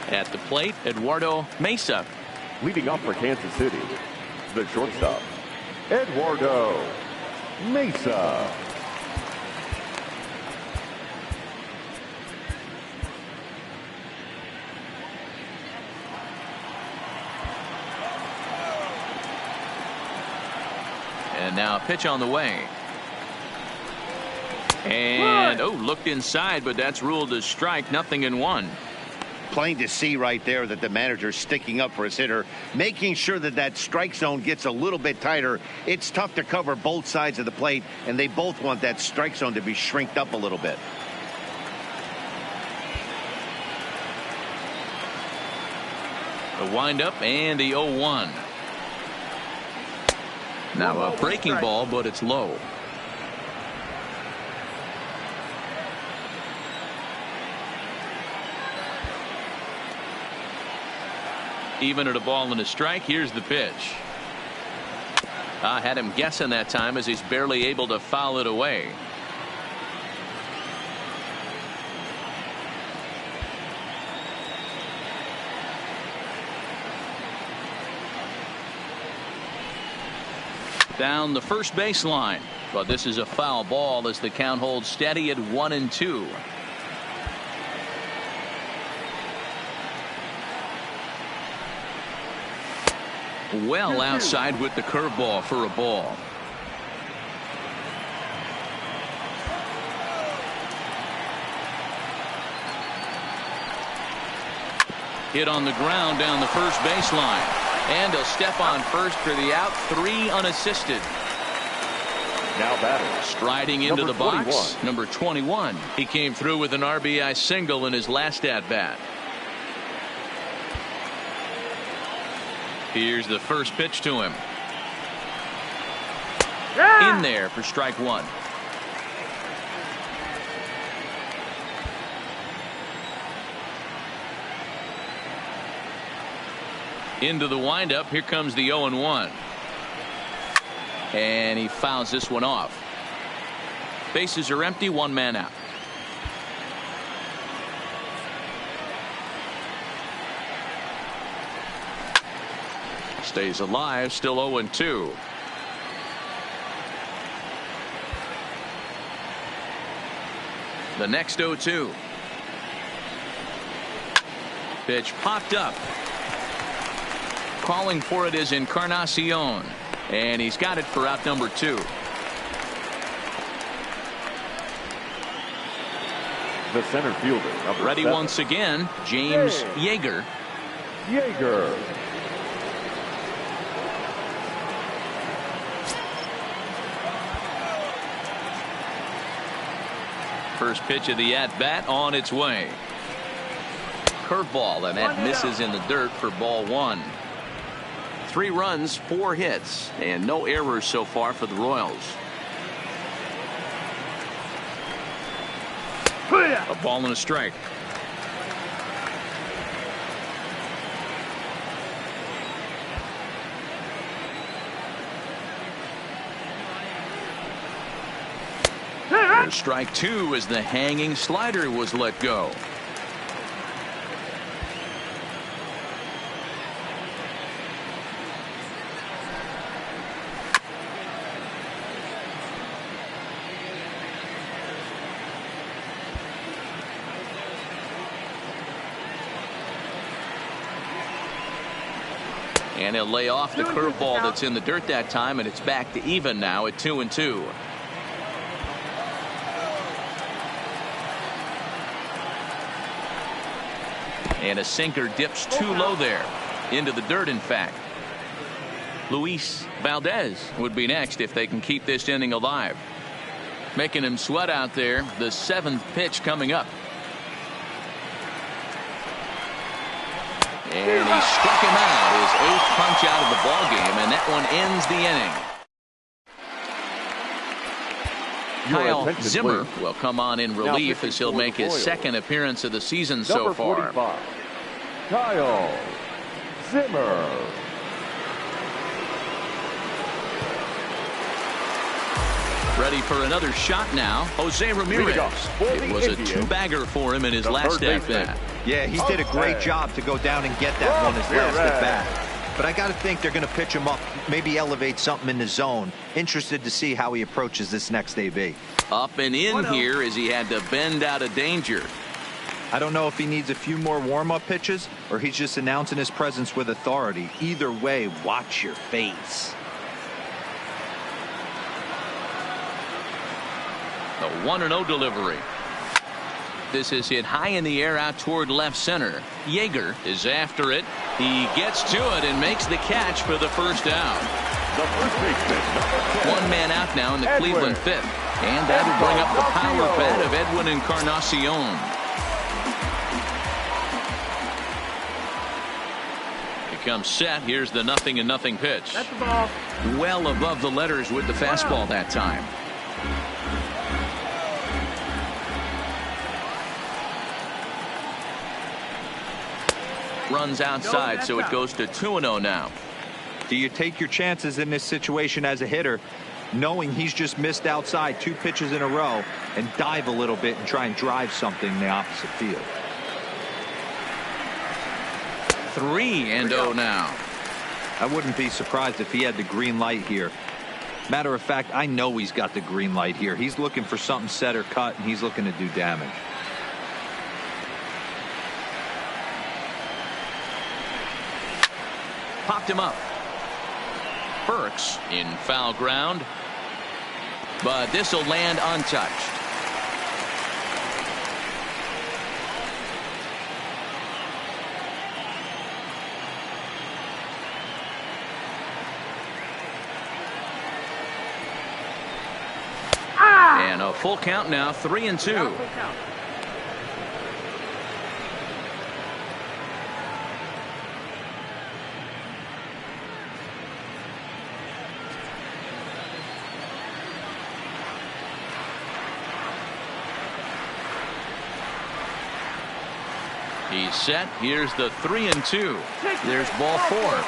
At the plate, Eduardo Mesa. Leading off for Kansas City, the shortstop, Eduardo Mesa. And now a pitch on the way. And, looked inside, but that's ruled a strike. 0-1. Plain to see right there that the manager's sticking up for his hitter, making sure that that strike zone gets a little bit tighter. It's tough to cover both sides of the plate, and they both want that strike zone to be shrinked up a little bit. The windup and the 0-1. Now a breaking ball, but it's low. Even at a ball and a strike, here's the pitch. I had him guessing that time as he's barely able to foul it away. Down the first baseline, but this is a foul ball as the count holds steady at 1-2. Well outside with the curveball for a ball. Hit on the ground down the first baseline. And he'll step on first for the out. 3 unassisted. Now batting. Striding into the box. Number 21. He came through with an RBI single in his last at bat. Here's the first pitch to him. In there for strike 1. Into the windup. Here comes the 0-1. And he fouls this one off. Bases are empty. 1 man out. Stays alive. Still 0-2. The next 0-2. Pitch popped up. Calling for it is Encarnacion, and he's got it for out number 2. The center fielder, number Ready 7. once again, James Yeager. Yeager. First pitch of the at-bat on its way. Curveball, and that misses in the dirt for ball 1. 3 runs, 4 hits, and no errors so far for the Royals. A ball and a strike. There's strike 2 as the hanging slider was let go. And he'll lay off the curveball that's in the dirt that time, and it's back to even now at 2-2. And a sinker dips too low there. Into the dirt, in fact. Luis Valdez would be next if they can keep this inning alive. Making him sweat out there. The 7th pitch coming up. And he struck him out. His 8th punch out of the ball game, and that one ends the inning. Kyle Zimmer will come on in relief as he'll make his 2nd appearance of the season so far. 45, Kyle Zimmer. Ready for another shot now. Jose Ramirez. It was a 2-bagger for him in his last at-bat. Yeah, he did a great job to go down and get that one his last at-bat. But I got to think they're going to pitch him up, maybe elevate something in the zone. Interested to see how he approaches this next AB. Up and in here as he had to bend out of danger. I don't know if he needs a few more warm-up pitches or he's just announcing his presence with authority. Either way, watch your face. The 1-0 delivery. This is hit high in the air out toward left center. Yeager is after it. He gets to it and makes the catch for the first down. One man out now in the Cleveland 5th. And that'll bring up the power bat of Edwin Encarnacion. He comes set. Here's the 0-0 pitch. That's the ball. Well above the letters with the fastball that time. Runs outside, so it goes to 2-0 now. Do you take your chances in this situation as a hitter, knowing he's just missed outside 2 pitches in a row, and dive a little bit and try and drive something in the opposite field? 3-0 now. I wouldn't be surprised if he had the green light here. Matter of fact, I know he's got the green light here. He's looking for something set or cut, and he's looking to do damage. Popped him up. Burks in foul ground. But this will land untouched. And a full count now, 3-2. He's set. Here's the 3-2. There's ball 4.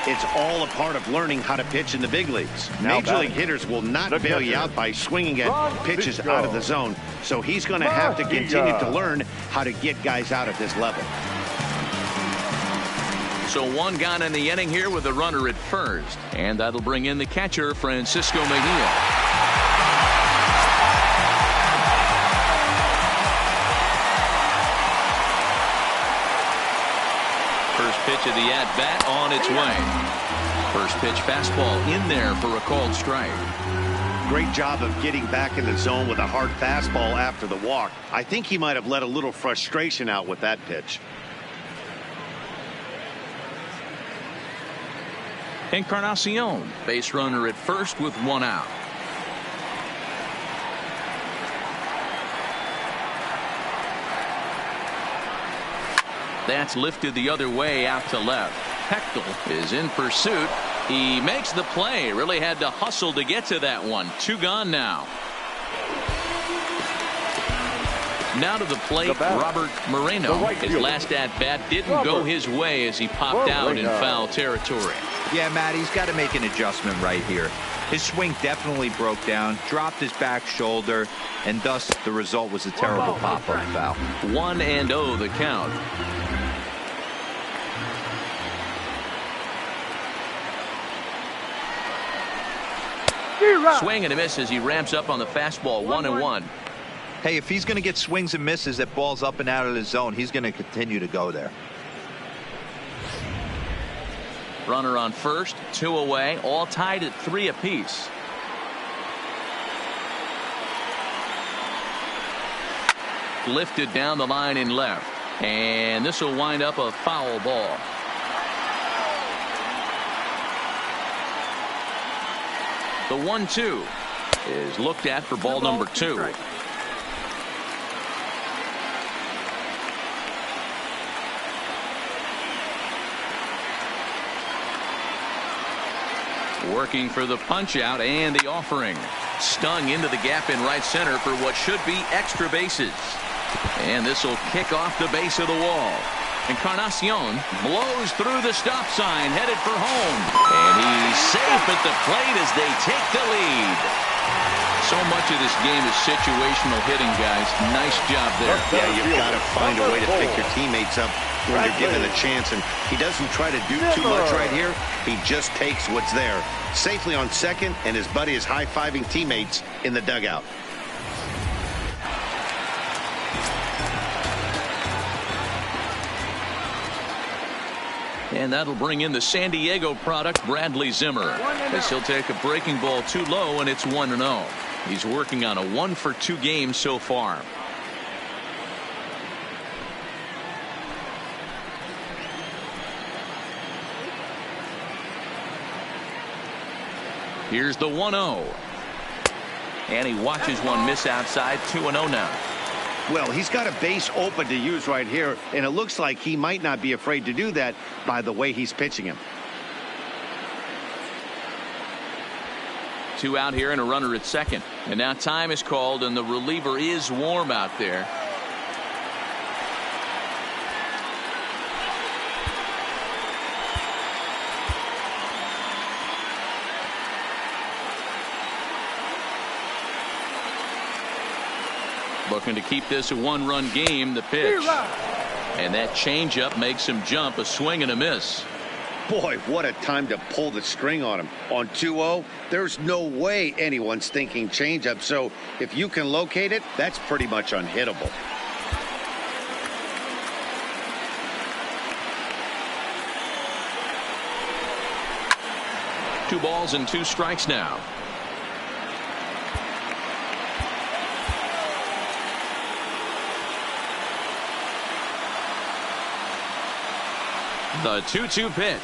It's all a part of learning how to pitch in the big leagues. Major league hitters will not bail you out by swinging at pitches out of the zone. So he's going to have to continue to learn how to get guys out at this level. So one gone in the inning here with a runner at first. And that'll bring in the catcher, Francisco Mejia. First pitch of the at-bat on its way. First pitch fastball in there for a called strike. Great job of getting back in the zone with a hard fastball after the walk. I think he might have let a little frustration out with that pitch. Encarnacion, base runner at first with 1 out. That's lifted the other way out to left. Hechtel is in pursuit. He makes the play. Really had to hustle to get to that one. 2 gone now. Now to the plate, Robert Moreno. His last at-bat didn't go his way as he popped out in foul territory. Yeah, Matt, he's got to make an adjustment right here. His swing definitely broke down, dropped his back shoulder, and thus the result was a terrible pop-up foul. 1-0 the count. Swing and a miss as he ramps up on the fastball. 1-1. Hey, if he's going to get swings and misses at balls up and out of the zone, he's going to continue to go there. Runner on first, 2 away, all tied at 3 apiece. Lifted down the line in left, and this will wind up a foul ball. The 1-2 is looked at for ball number 2. Working for the punch out and the offering. Stung into the gap in right center for what should be extra bases. And this will kick off the base of the wall. Encarnacion blows through the stop sign, headed for home. And he's safe at the plate as they take the lead. So much of this game is situational hitting, guys. Nice job there. Yeah, you've got to find a way to pick your teammates up when you're given a chance. And he doesn't try to do too much right here. He just takes what's there. Safely on second, and his buddy is high-fiving teammates in the dugout. And that'll bring in the San Diego product, Bradley Zimmer, as he'll take a breaking ball too low, and it's 1-0. He's working on a 1-for-2 game so far. Here's the 1-0. And he watches one miss outside. 2-0 now. Well, he's got a base open to use right here, and it looks like he might not be afraid to do that by the way he's pitching him. 2 out here and a runner at second. And now time is called, and the reliever is warm out there. Looking to keep this a 1-run game. The pitch. And that changeup makes him jump. A swing and a miss. Boy, what a time to pull the string on him. On 2-0, there's no way anyone's thinking changeup. So if you can locate it, that's pretty much unhittable. Two balls and 2 strikes now. The 2-2 pitch.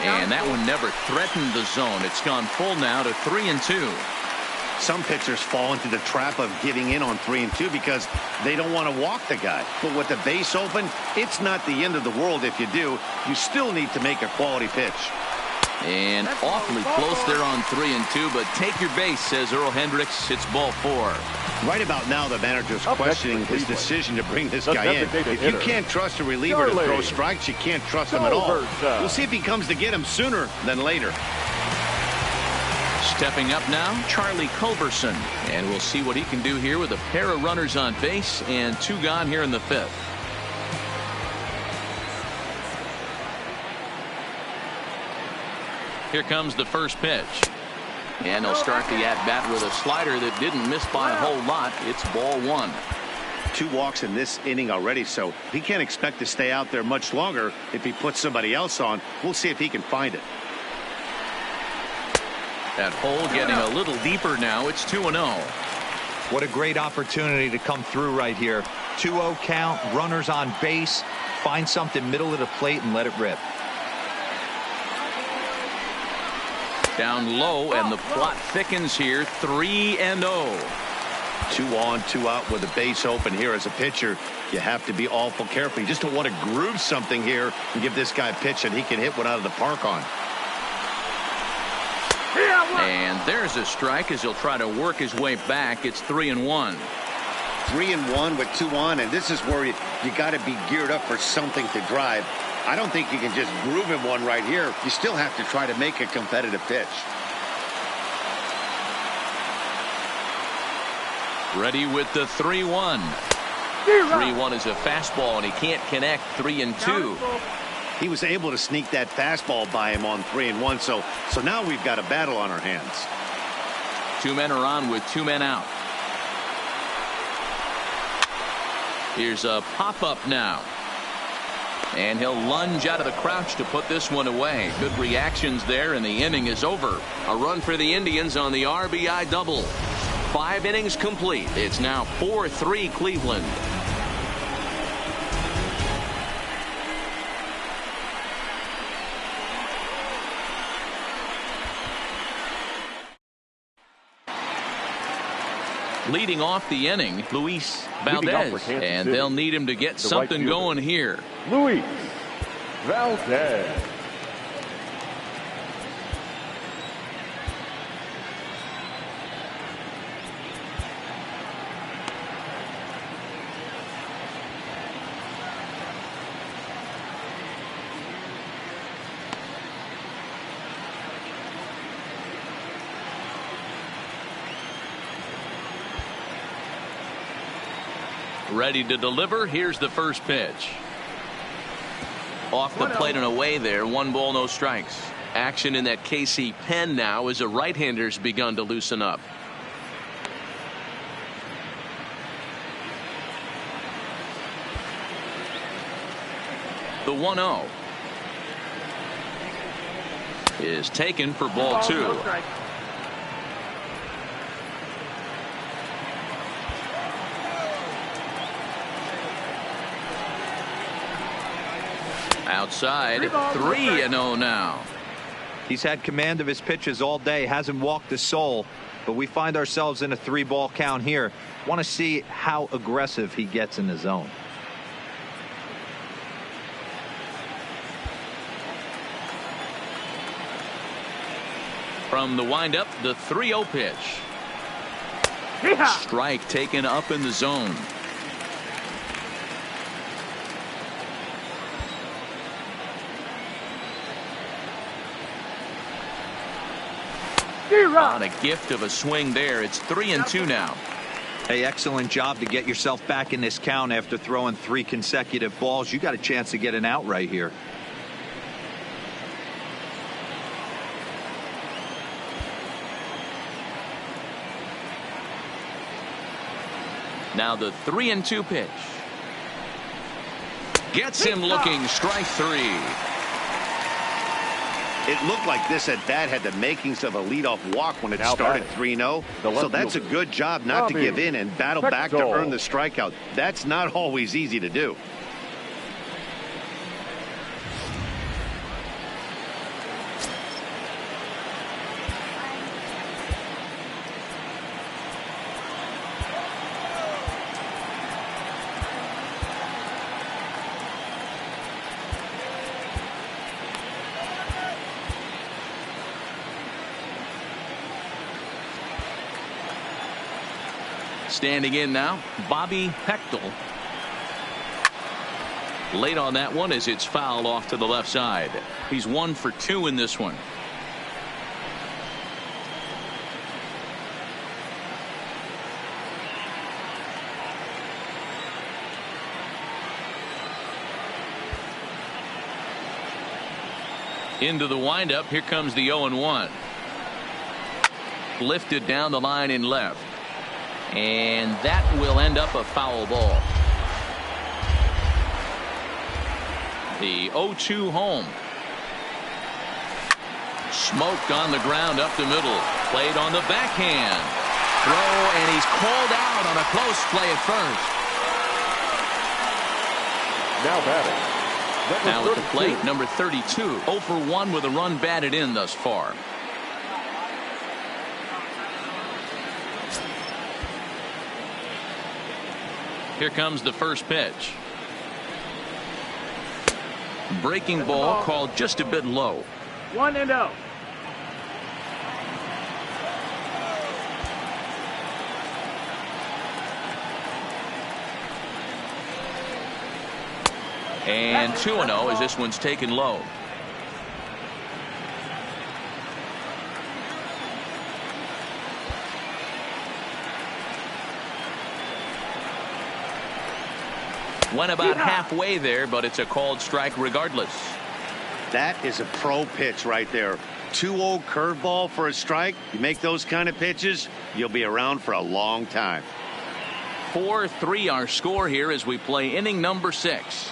And that one never threatened the zone. It's gone full now to 3-2. Some pitchers fall into the trap of giving in on 3-2 because they don't want to walk the guy. But with the base open, it's not the end of the world if you do. You still need to make a quality pitch. And awfully close there on 3-2, but take your base, says Earl Hendricks. It's ball 4. Right about now, the manager's questioning his decision to bring this guy in. If you can't trust a reliever to throw strikes, you can't trust him at all. We'll see if he comes to get him sooner than later. Stepping up now, Charlie Culberson. And we'll see what he can do here with a pair of runners on base and 2 gone here in the 5th. Here comes the first pitch. And he'll start the at-bat with a slider that didn't miss by a whole lot. It's ball 1. 2 walks in this inning already, so he can't expect to stay out there much longer if he puts somebody else on. We'll see if he can find it. That hole getting a little deeper now. It's 2-0. What a great opportunity to come through right here. 2-0 count, runners on base. Find something middle of the plate and let it rip. Down low, and the plot thickens here. 3-0. 2 on, 2 out with a base open here as a pitcher. You have to be awful careful. You just don't want to groove something here and give this guy a pitch that he can hit one out of the park on. And there's a strike as he'll try to work his way back. It's 3-1. 3-1 with 2 on, and this is where you got to be geared up for something to drive. I don't think you can just groove him one right here. You still have to try to make a competitive pitch. Ready with the 3-1. 3-1 is a fastball, and he can't connect. 3-2. He was able to sneak that fastball by him on 3-1, so now we've got a battle on our hands. 2 men are on with 2 men out. Here's a pop-up now. And he'll lunge out of the crouch to put this one away. Good reactions there, and the inning is over. A run for the Indians on the RBI double. 5 innings complete. It's now 4-3 Cleveland. Leading off the inning, Luis Valdez, and they'll need him to get something going here. Luis Valdez. Ready to deliver. Here's the first pitch. Off the plate and away there. 1 ball, no strikes. Action in that KC pen now as a right-hander's begun to loosen up. The 1-0 is taken for ball 2. Outside, 3-0 now. He's had command of his pitches all day, hasn't walked a soul, but we find ourselves in a 3-ball count here. Want to see how aggressive he gets in the zone. From the windup, the 3-0 pitch. Strike taken up in the zone. On a gift of a swing there. It's 3-2 now. Hey, excellent job to get yourself back in this count after throwing 3 consecutive balls. You got a chance to get an out right here. Now the 3-2 pitch. Gets him looking. Strike 3. It looked like this at bat had the makings of a leadoff walk when it started 3-0. So that's a good job not to give in and battle back to earn the strikeout. That's not always easy to do. Standing in now, Bobby Hechtel. Late on that one as it's fouled off to the left side. He's 1 for 2 in this one. Into the windup. Here comes the 0-1. Lifted down the line in left. And that will end up a foul ball. The 0-2 home. Smoked on the ground up the middle. Played on the backhand. Throw, and he's called out on a close play at first. Now batting. Now at the plate, number 32. 0 for 1 with a run batted in thus far. Here comes the first pitch. Breaking ball called just a bit low. 1-0. And 2-0 as this one's taken low. Went about halfway there, but it's a called strike regardless. That is a pro pitch right there. 2-0 curveball for a strike. You make those kind of pitches, you'll be around for a long time. 4-3 our score here as we play inning number 6.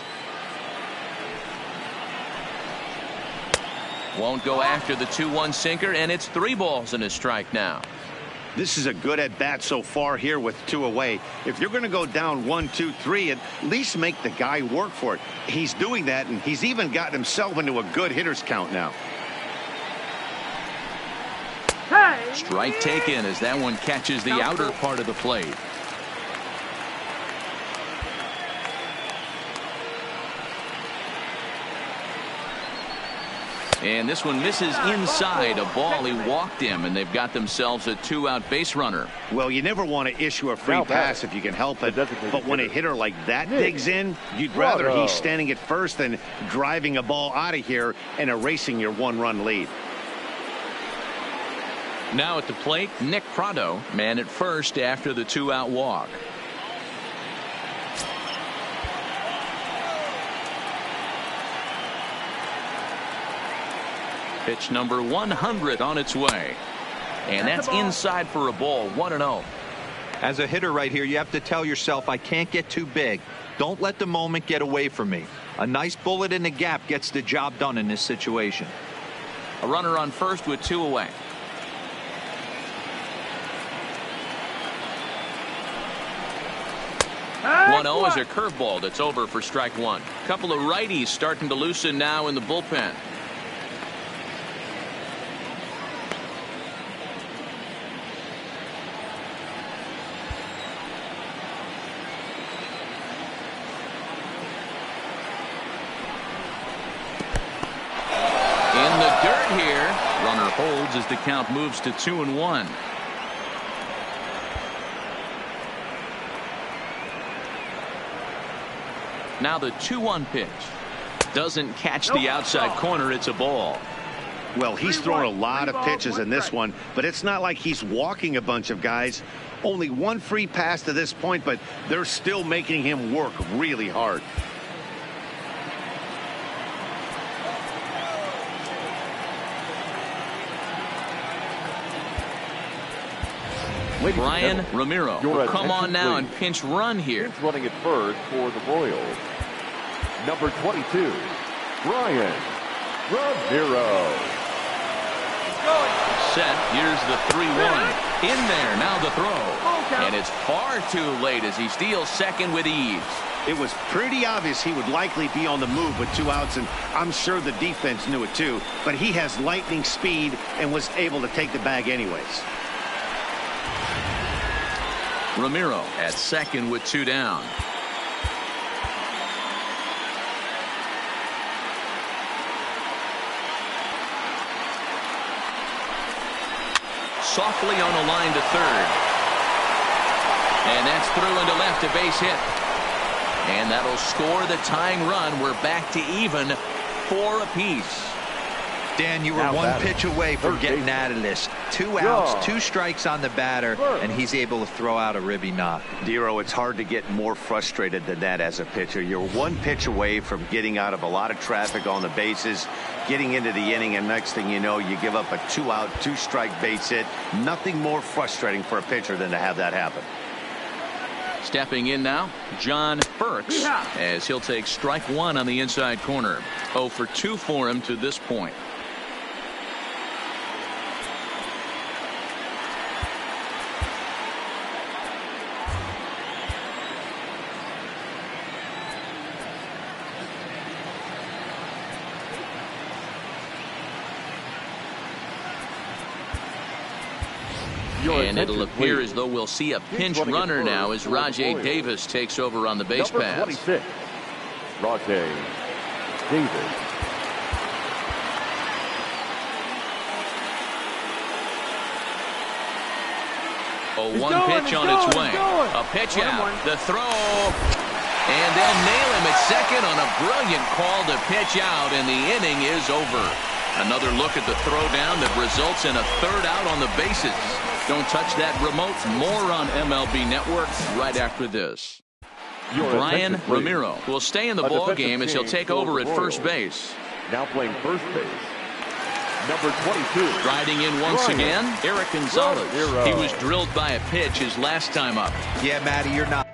Won't go after the 2-1 sinker, and it's 3 balls and a strike now. This is a good at-bat so far here with 2 away. If you're going to go down 1, 2, 3, at least make the guy work for it. He's doing that, and he's even gotten himself into a good hitter's count now. Strike taken as that one catches the outer part of the plate. And this one misses inside a ball. He walked him, and they've got themselves a 2-out base runner. Well, you never want to issue a free pass if you can help it. But when a hitter like that digs in, you'd rather he's standing at first than driving a ball out of here and erasing your 1-run lead. Now at the plate, Nick Prado, man at first after the 2-out walk. Pitch number 100 on its way. And that's inside for a ball, 1-0. As a hitter right here, you have to tell yourself, I can't get too big. Don't let the moment get away from me. A nice bullet in the gap gets the job done in this situation. A runner on first with 2 away. One 0 is a curveball that's over for strike 1. Couple of righties starting to loosen now in the bullpen. In the dirt here. Runner holds as the count moves to 2-1. Now the 2-1 pitch. Doesn't catch the outside corner. It's a ball. Well, he's thrown a lot of pitches in this one, but it's not like he's walking a bunch of guys. Only 1 free pass to this point, but they're still making him work really hard. Brian Ramiro will come on now and pinch run here. Pinch running at first for the Royals. Number 22, Brian Ramiro. Set. Here's the 3-1. In there. Now the throw. And it's far too late as he steals second with ease. It was pretty obvious he would likely be on the move with 2 outs, and I'm sure the defense knew it too. But he has lightning speed and was able to take the bag anyways. Ramiro at second with 2 down. Softly on a line to third. And that's through into left, a base hit. And that'll score the tying run. We're back to even, 4 apiece. Dan, you were now 1 pitch away from getting out of this. 2 outs, 2 strikes on the batter, and he's able to throw out a ribby knock. Dero, it's hard to get more frustrated than that as a pitcher. You're 1 pitch away from getting out of a lot of traffic on the bases, getting into the inning, and next thing you know, you give up a 2-out, 2-strike base hit. Nothing more frustrating for a pitcher than to have that happen. Stepping in now, John Burks, as he'll take strike 1 on the inside corner. 0 for 2 for him to this point. And it'll appear as though we'll see a pinch runner now as Rajai Davis takes over on the base pass. Number 26, Rajai Davis. Oh, 1 pitch on its way. A pitch out. The throw. And they'll nail him at second on a brilliant call to pitch out, and the inning is over. Another look at the throwdown that results in a 3rd out on the bases. Don't touch that remote. More on MLB Network right after this. Brian Ramiro will stay in the ball game as he'll take over at first base. Now playing first base, number 22. Riding in once again, Eric Gonzalez. He was drilled by a pitch his last time up. Yeah, Matty, you're not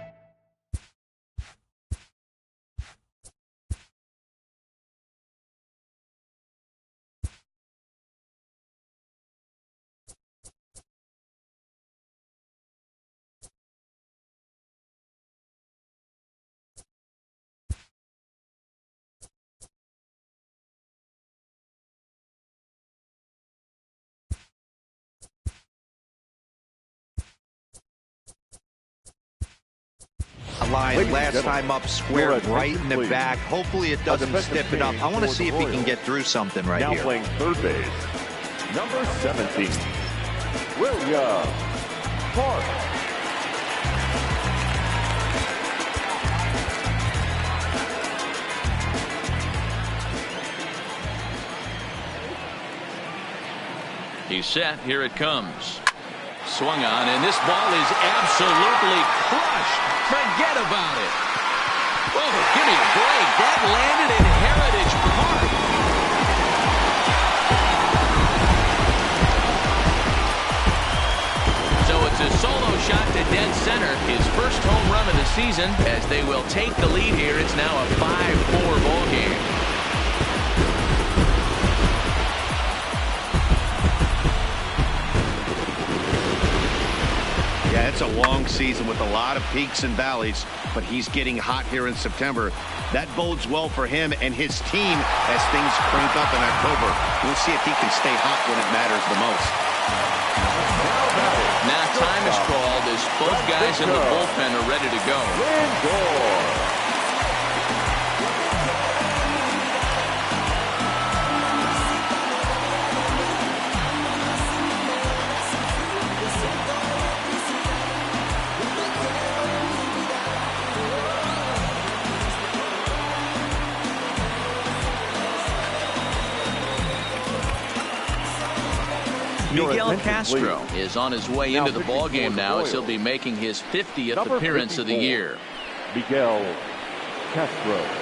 line. Last time up square, right in the back. Hopefully it doesn't stiffen up. I want to see if he can get through something right here. Now playing third base, number 17, William Park. He's set. Here it comes. Swung on, and this ball is absolutely crushed. Forget about it. Oh, give me a break. That landed in Heritage Park. So it's a solo shot to dead center. His first home run of the season as they will take the lead here. It's now a 5-4 ball game. Yeah, it's a long season with a lot of peaks and valleys, but he's getting hot here in September. That bodes well for him and his team as things crank up in October. We'll see if he can stay hot when it matters the most. Now time is called as both guys in the bullpen are ready to go. Miguel Castro is on his way into the ballgame now as he'll be making his 50th appearance of the year. Miguel Castro.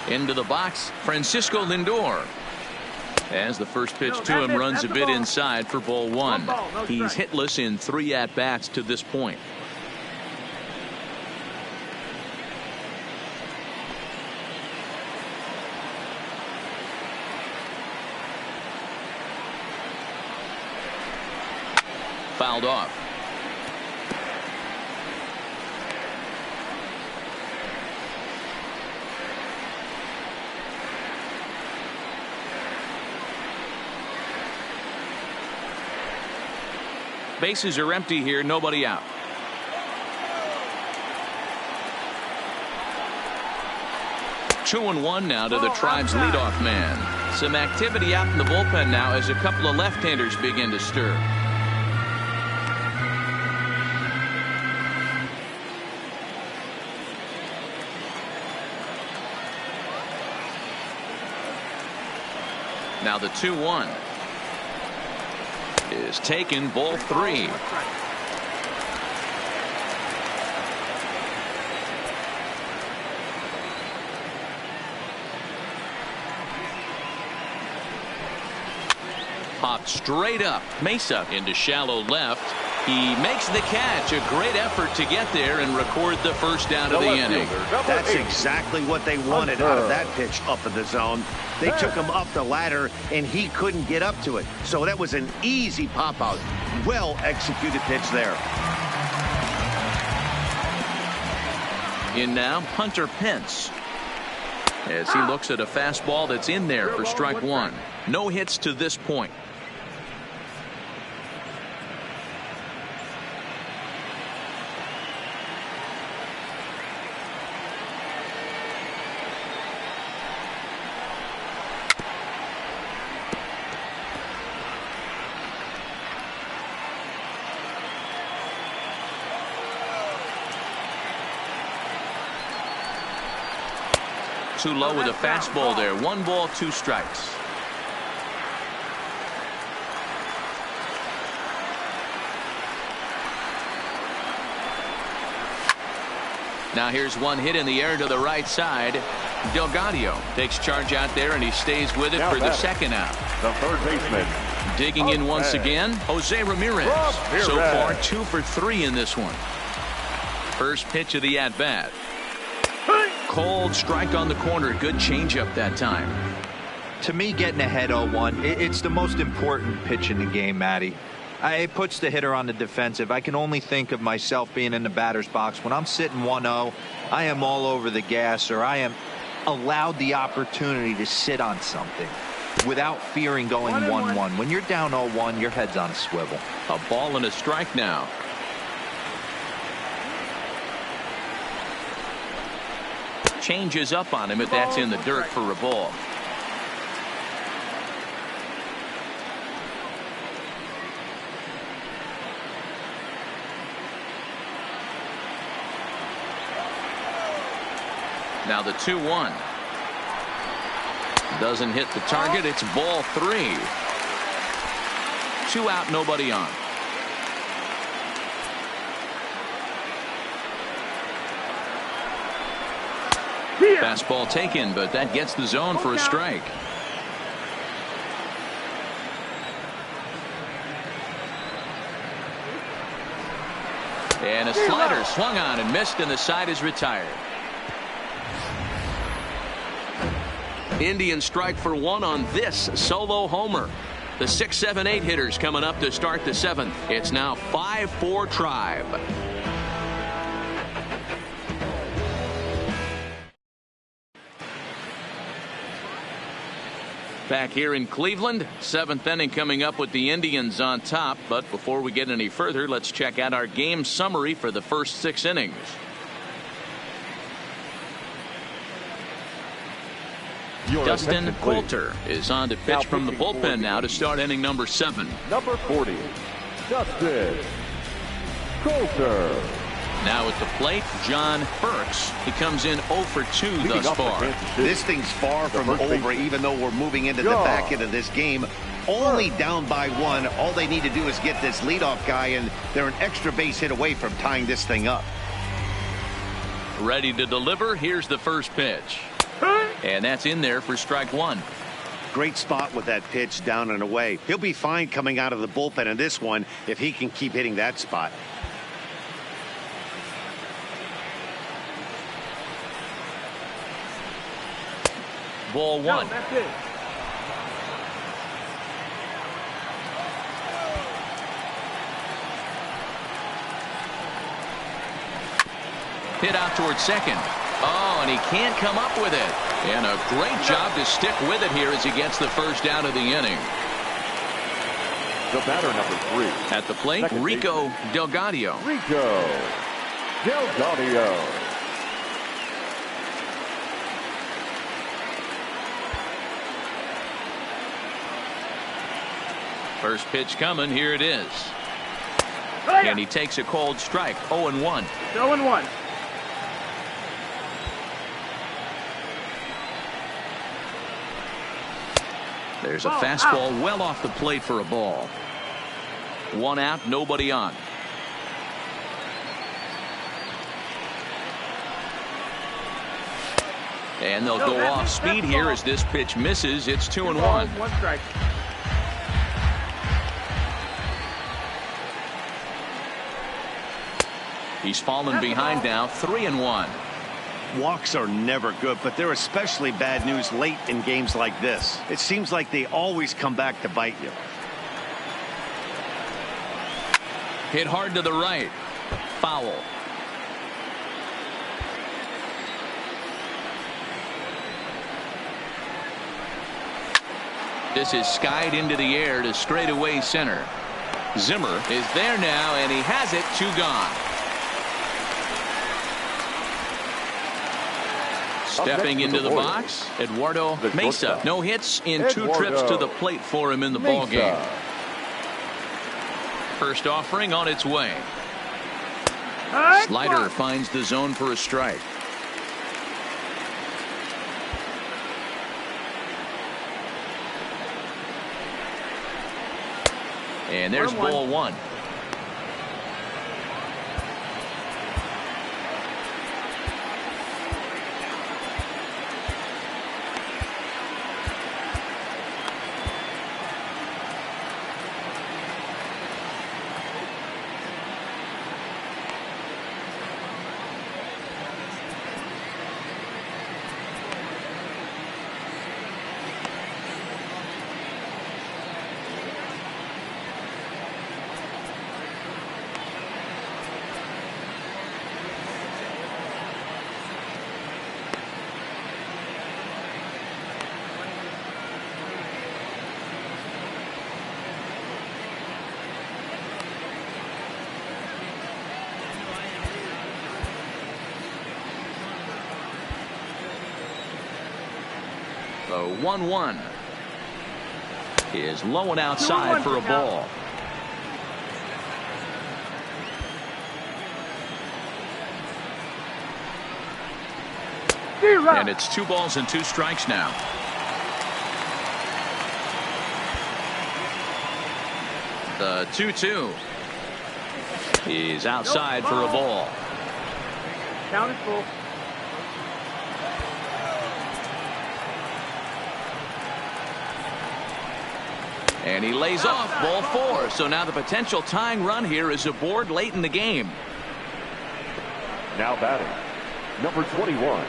Into the box, Francisco Lindor. As the first pitch to him runs a bit inside for ball one. He's hitless in 3 at-bats to this point. Fouled off. Bases are empty here, nobody out. Two and one now to the Tribe's leadoff man. Some activity out in the bullpen now as a couple of left-handers begin to stir. Now the 2-1 is taken, ball 3. Popped straight up. Mesa into shallow left. He makes the catch. A great effort to get there and record the first down of the inning. That's exactly what they wanted out of that pitch up in the zone. They took him up the ladder, and he couldn't get up to it. So that was an easy pop-out. Well-executed pitch there. In now, Hunter Pence. As he looks at a fastball that's in there for strike one. No hits to this point. Too low with a fastball there. 1 ball, 2 strikes. Now here's one hit in the air to the right side. Delgado takes charge out there, and he stays with it for the second out. The third baseman. Digging in once again, Jose Ramirez. So far 2 for 3 in this one. First pitch of the at-bat. Cold strike on the corner. Good changeup that time. To me, getting ahead 0-1, it's the most important pitch in the game, Matty. It puts the hitter on the defensive. I can only think of myself being in the batter's box. When I'm sitting 1-0, I am all over the gas, or I am allowed the opportunity to sit on something without fearing going 1-1. When you're down 0-1, your head's on a swivel. A ball and a strike now. Changes up on him, but that's in the dirt for a ball. Now the 2-1. Doesn't hit the target. It's ball 3. 2 out, nobody on. Fastball taken, but that gets the zone for a strike. And a slider swung on and missed, and the side is retired. Indians strike for 1 on this solo homer. The 6, 7, 8 hitters coming up to start the 7th. It's now 5-4 Tribe. Back here in Cleveland, 7th inning coming up with the Indians on top. But before we get any further, let's check out our game summary for the first 6 innings. Dustin Coulter is on to pitch from the bullpen now to start inning number 7. Number 40, Dustin Coulter. Now at the plate, John Burks. He comes in 0 for 2 thus far. This thing's far from over, even though we're moving into the back end of this game. Only down by 1. All they need to do is get this leadoff guy, and they're an extra base hit away from tying this thing up. Ready to deliver. Here's the first pitch. And that's in there for strike 1. Great spot with that pitch down and away. He'll be fine coming out of the bullpen in this one if he can keep hitting that spot. Ball 1. That's it. Hit out towards second. Oh, and he can't come up with it. And a great job to stick with it here as he gets the first out of the inning. The batter, number 3. At the plate, Rico Delgado. Rico Delgado. First pitch coming. Here it is. And he takes a cold strike. 0-1. 0-1. There's a fastball well off the plate for a ball. 1 out, nobody on. And they'll go off speed here as this pitch misses. It's 2-1. 1 strike. He's fallen behind now. 3-1. Walks are never good, but they're especially bad news late in games like this. It seems like they always come back to bite you. Hit hard to the right. Foul. This is skied into the air to straightaway center. Zimmer is there now, and he has it. 2 gone. Stepping into the box, Eduardo Mesa. No hits in 2 trips to the plate for him in the ballgame. First offering on its way. Slider finds the zone for a strike. And there's ball 1. The 1-1 is low and outside for a ball. And it's 2 balls and 2 strikes now. The 2-2 is outside for a ball. Count is full. And he lays off ball 4. So now the potential tying run here is aboard late in the game. Now batting, number 21.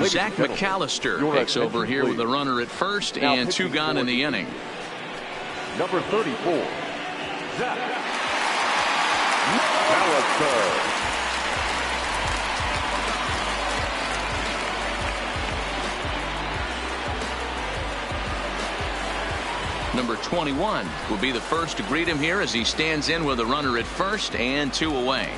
Zach McAllister takes over here with a runner at first and 2 gone in the inning. Number 34, Zach McAllister. Number 21 will be the first to greet him here as he stands in with a runner at first and 2 away.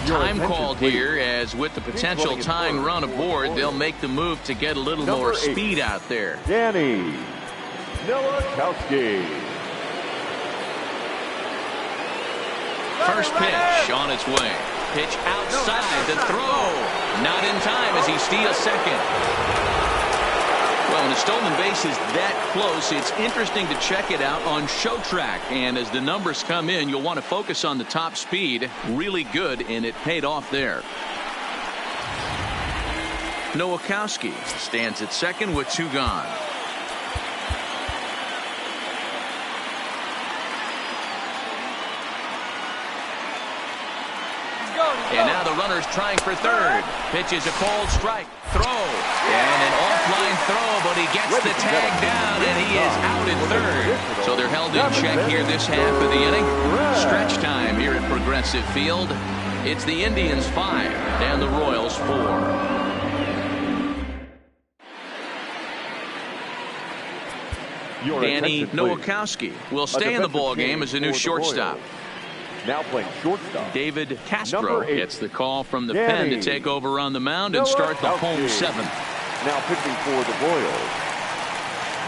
Time called here, as with the potential tying run aboard, they'll make the move to get a little more speed out there. Danny Nowakowski. First pitch on its way. Pitch outside, the throw. Not in time as he steals second. Well, when a stolen base is that close, it's interesting to check it out on Show Track. And as the numbers come in, you'll want to focus on the top speed. Really good, and it paid off there. Nowakowski stands at second with 2 gone. And now the runner's trying for third. Pitch is a called strike. Throw. And an offline throw, but he gets the tag down, and he is out at third. So they're held in check here this half of the inning. Stretch time here at Progressive Field. It's the Indians 5 and the Royals 4. Danny Nowakowski will stay in the ball game as a new shortstop. Now playing shortstop, David Castro gets the call from the pen to take over on the mound and start the home 7th. Now pitching for the Royals,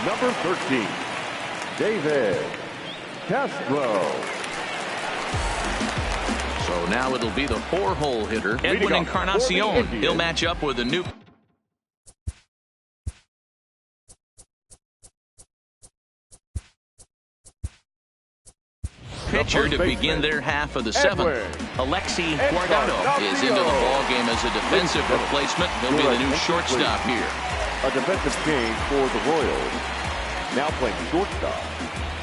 number 13, David Castro. So now it'll be the 4-hole hitter, Edwin Encarnacion. He'll match up with a new pitcher to begin their half of the 7th. Alexi Guardado is into the ball game as a defensive replacement. He'll be the new shortstop here. A defensive change for the Royals. Now playing shortstop,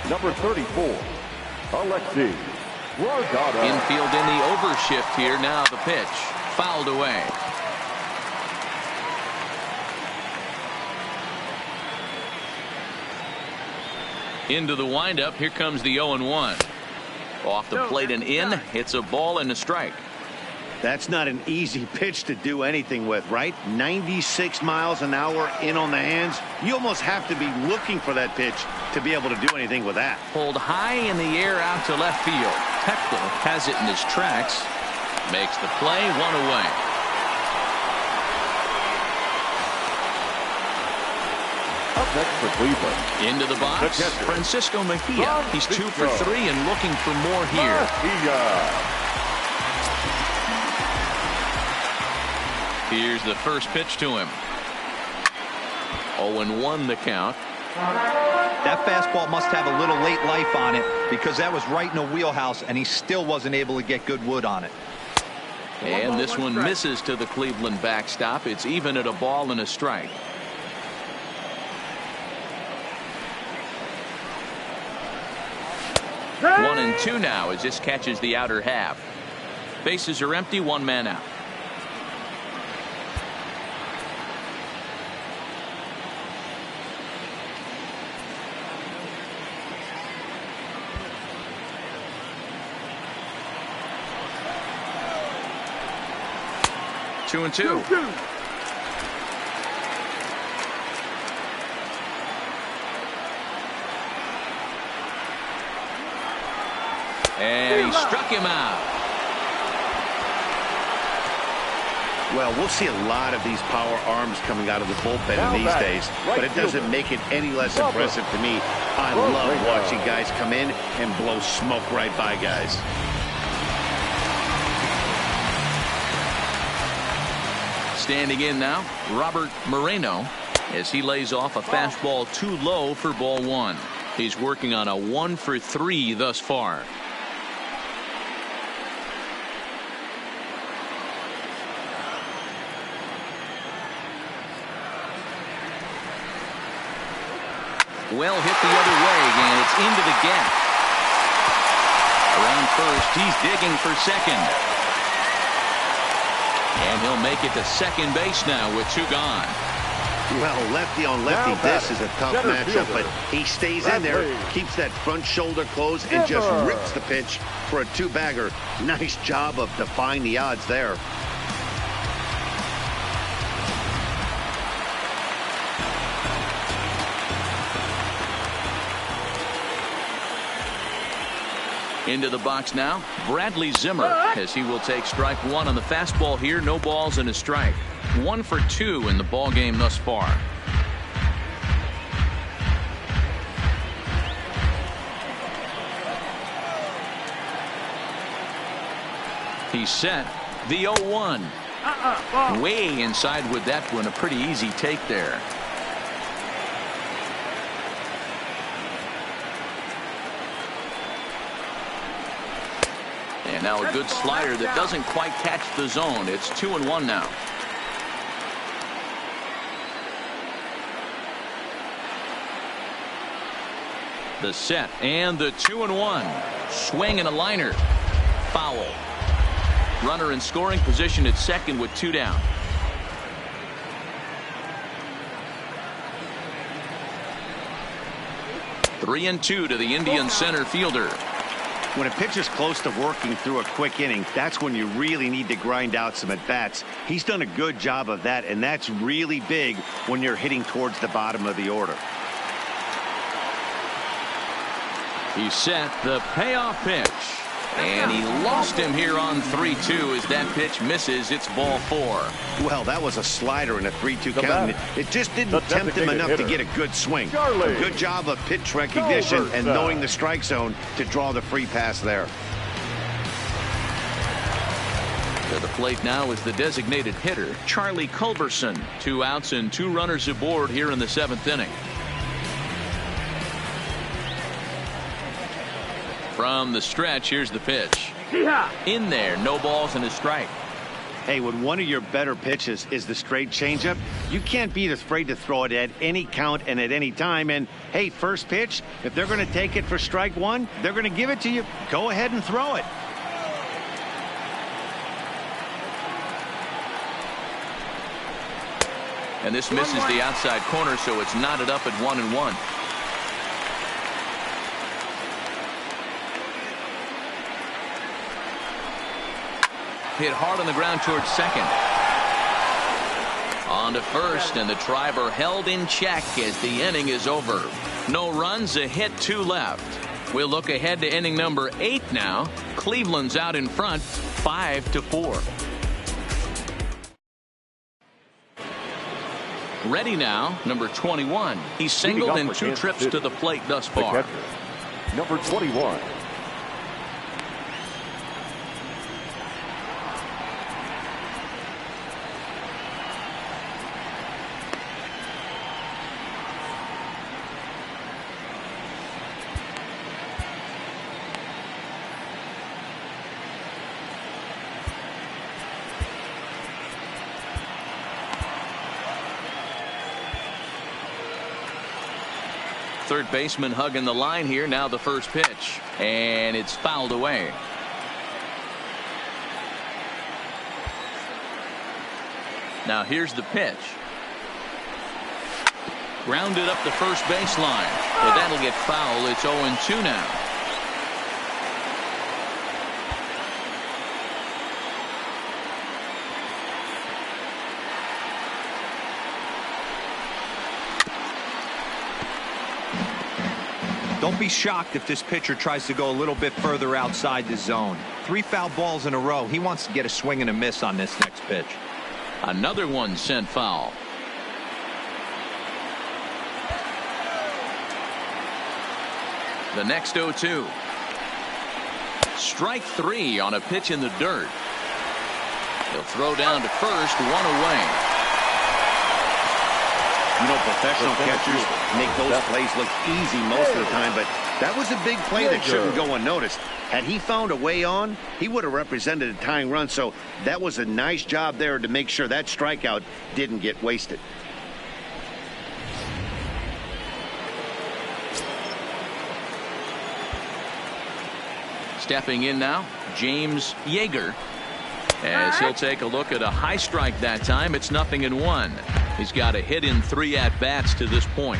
number 34, Alexi Guardado. Infield in the overshift here. Now the pitch fouled away. Into the windup. Here comes the 0-1. Off the plate and in. It's a ball and a strike. That's not an easy pitch to do anything with, right? 96 miles an hour in on the hands. You almost have to be looking for that pitch to be able to do anything with that. Pulled high in the air out to left field. Hector has it in his tracks. Makes the play, 1 away. Up next for Cleveland. Into the box, Francisco Mejia. He's 2 for 3 and looking for more here. Here's the first pitch to him. 0-1 the count. That fastball must have a little late life on it, because that was right in the wheelhouse and he still wasn't able to get good wood on it. And this one misses to the Cleveland backstop. It's even at a ball and a strike. Hey! 1-2 now as this catches the outer half. Bases are empty, 1 man out. Two and two. And he struck him out. Well, we'll see a lot of these power arms coming out of the bullpen Now in these days, right but it doesn't fielder. make it any less impressive to me. I love watching guys come in and blow smoke right by guys. Standing in now, Robert Moreno, as he lays off a fastball too low for ball one. He's working on a 1-for-3 thus far. Well hit the other way, and it's into the gap. Around first, he's digging for second. And he'll make it to second base now with two gone. Well, lefty on lefty, this is a tough matchup, but he stays in there, keeps that front shoulder closed, and just rips the pitch for a two-bagger. Nice job of defying the odds there. Into the box now, Bradley Zimmer, as he will take strike one on the fastball here. No balls and a strike. 1 for 2 in the ball game thus far. He's set. The 0-1. Way inside with that one. A pretty easy take there. And now a good slider that doesn't quite catch the zone. It's 2-1 now. The set and the 2-1. Swing and a liner. Foul. Runner in scoring position at second with 2 down. Three and 2 to the Indian center fielder. When a pitcher's close to working through a quick inning, that's when you really need to grind out some at-bats. He's done a good job of that, and that's really big when you're hitting towards the bottom of the order. He set the payoff pitch. And he lost him here on 3-2 as that pitch misses. It's ball 4. Well, that was a slider in a 3-2 count. It just didn't tempt him enough to get a good swing. A good job of pitch recognition and knowing the strike zone to draw the free pass there. To the plate now is the designated hitter, Charlie Culberson. 2 outs and 2 runners aboard here in the 7th inning. From the stretch, here's the pitch. In there, no balls and a strike. Hey, when one of your better pitches is the straight changeup, you can't be afraid to throw it at any count and at any time. And, hey, first pitch, if they're going to take it for strike one, they're going to give it to you. Go ahead and throw it. And this misses the outside corner, so it's knotted up at 1-1. Hit hard on the ground towards second. On to first, and the driver held in check as the inning is over. No runs, a hit, 2 left. We'll look ahead to inning number 8 now. Cleveland's out in front, 5-4. Ready now, number 21. He's singled in 2 trips to the plate thus far. Number 21. Third baseman hugging the line here. Now the first pitch, and it's fouled away. Now here's the pitch. Grounded up the first baseline, but that'll get foul. It's 0-2 now. Don't be shocked if this pitcher tries to go a little bit further outside the zone. 3 foul balls in a row. He wants to get a swing and a miss on this next pitch. Another one sent foul. The next 0-2. Strike 3 on a pitch in the dirt. He'll throw down to first, 1 away. You know, professional catchers make those plays look easy most of the time, but that was a big play that shouldn't go unnoticed. Had he found a way on, he would have represented a tying run, so that was a nice job there to make sure that strikeout didn't get wasted. Stepping in now, James Yeager, as he'll take a look at a high strike that time. It's 0-1. He's got a hit in 3 at-bats to this point.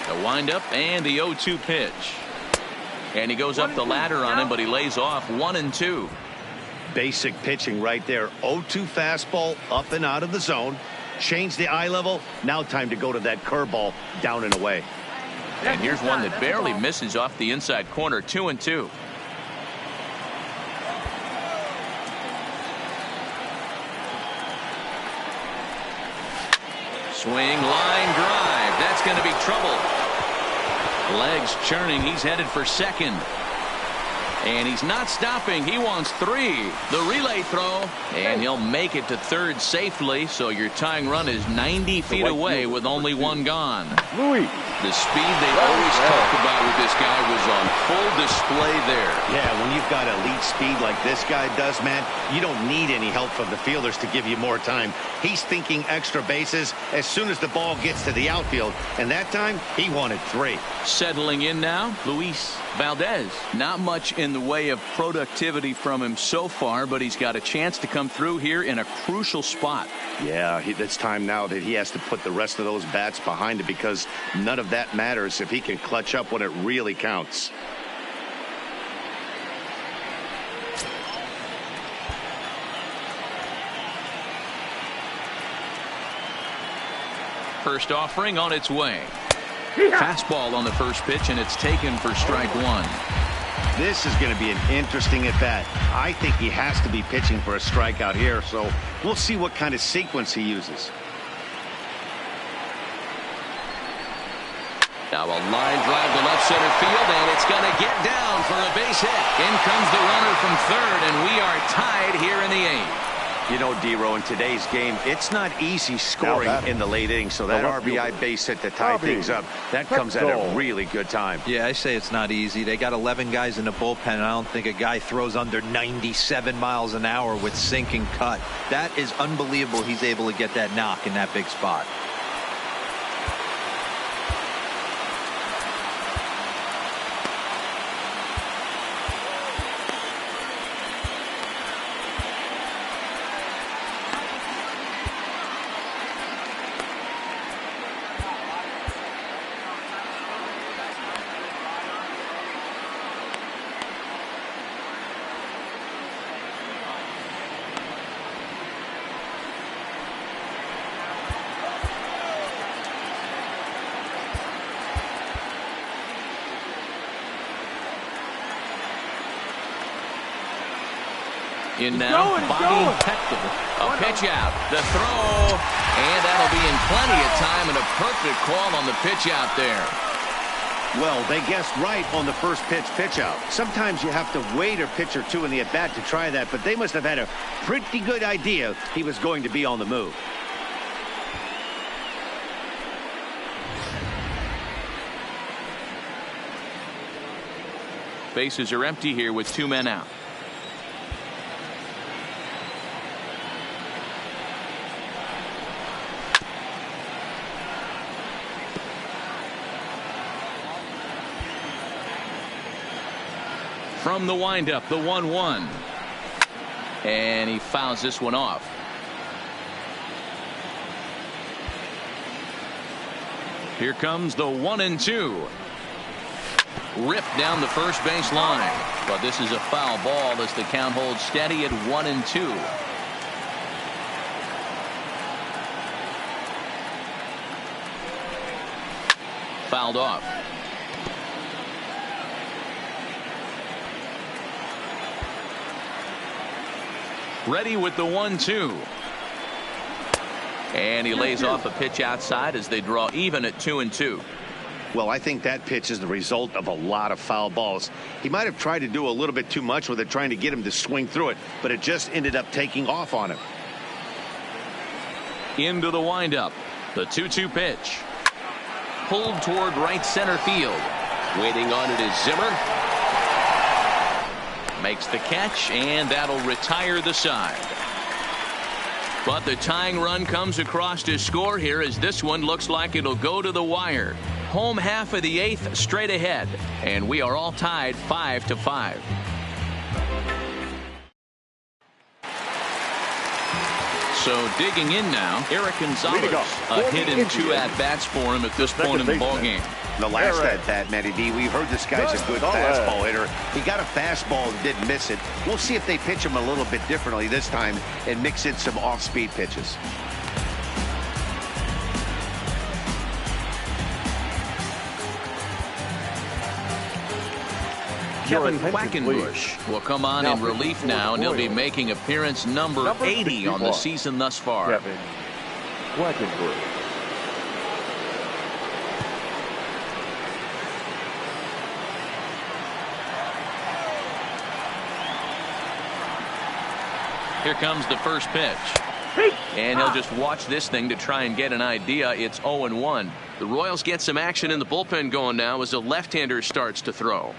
The windup and the 0-2 pitch. And he goes up the ladder on him, but he lays off 1-2. Basic pitching right there. 0-2 fastball up and out of the zone. Change the eye level. Now time to go to that curveball down and away. And here's one that barely misses off the inside corner. 2-2. Swing, line drive. That's going to be trouble. Legs churning. He's headed for second. And he's not stopping. He wants 3. The relay throw. And he'll make it to third safely. So your tying run is 90 feet away with only 1 gone. The speed they always talk about with this guy was on full display there. Yeah, when you've got elite speed like this guy does, man, you don't need any help from the fielders to give you more time. He's thinking extra bases as soon as the ball gets to the outfield. And that time, he wanted 3. Settling in now, Luis Valdez. Not much in the way of productivity from him so far, but he's got a chance to come through here in a crucial spot. Yeah, it's time now that he has to put the rest of those bats behind it, because none of that matters if he can clutch up when it really counts. First offering on its way. Fastball on the first pitch, and it's taken for strike 1. This is going to be an interesting at bat. I think he has to be pitching for a strikeout here, so we'll see what kind of sequence he uses. Now a line drive to left center field, and it's going to get down for a base hit. In comes the runner from third, and we are tied here in the 8th. You know, D-Row, in today's game, it's not easy scoring in the late innings, so that RBI base hit to tie things up, that comes at a really good time. Yeah, I say it's not easy. They got 11 guys in the bullpen, and I don't think a guy throws under 97 miles an hour with sink and cut. That is unbelievable he's able to get that knock in that big spot. In now, Bobby Hector. A pitch out. The throw. And that'll be in plenty of time, and a perfect call on the pitch out there. Well, they guessed right on the first pitch out. Sometimes you have to wait a pitch or 2 in the at-bat to try that, but they must have had a pretty good idea he was going to be on the move. Bases are empty here with 2 men out. From the windup, the 1-1. And he fouls this one off. Here comes the 1-2. Ripped down the first base line. But this is a foul ball as the count holds steady at 1-2. Fouled off. Ready with the 1-2. And he lays off a pitch outside as they draw even at 2-2. Well, I think that pitch is the result of a lot of foul balls. He might have tried to do a little bit too much with it, trying to get him to swing through it, but it just ended up taking off on him. Into the windup. The 2-2 pitch. Pulled toward right center field. Waiting on it is Zimmer. Makes the catch, and that'll retire the side. But the tying run comes across to score here as this one looks like it'll go to the wire. Home half of the 8th straight ahead, and we are all tied 5-5. So digging in now, Eric Gonzalez. A hit and 2 at-bats for him at this point in the ballgame. The last at-bat, Matty D, we heard this guy's a good fastball hitter. He got a fastball and didn't miss it. We'll see if they pitch him a little bit differently this time and mix in some off-speed pitches. Kevin Quackenbush will come on in relief now, and he'll be making appearance number 80 on the season thus far. Kevin Quackenbush. Here comes the first pitch. And he'll just watch this thing to try and get an idea. It's 0-1. The Royals get some action in the bullpen going now as a left-hander starts to throw.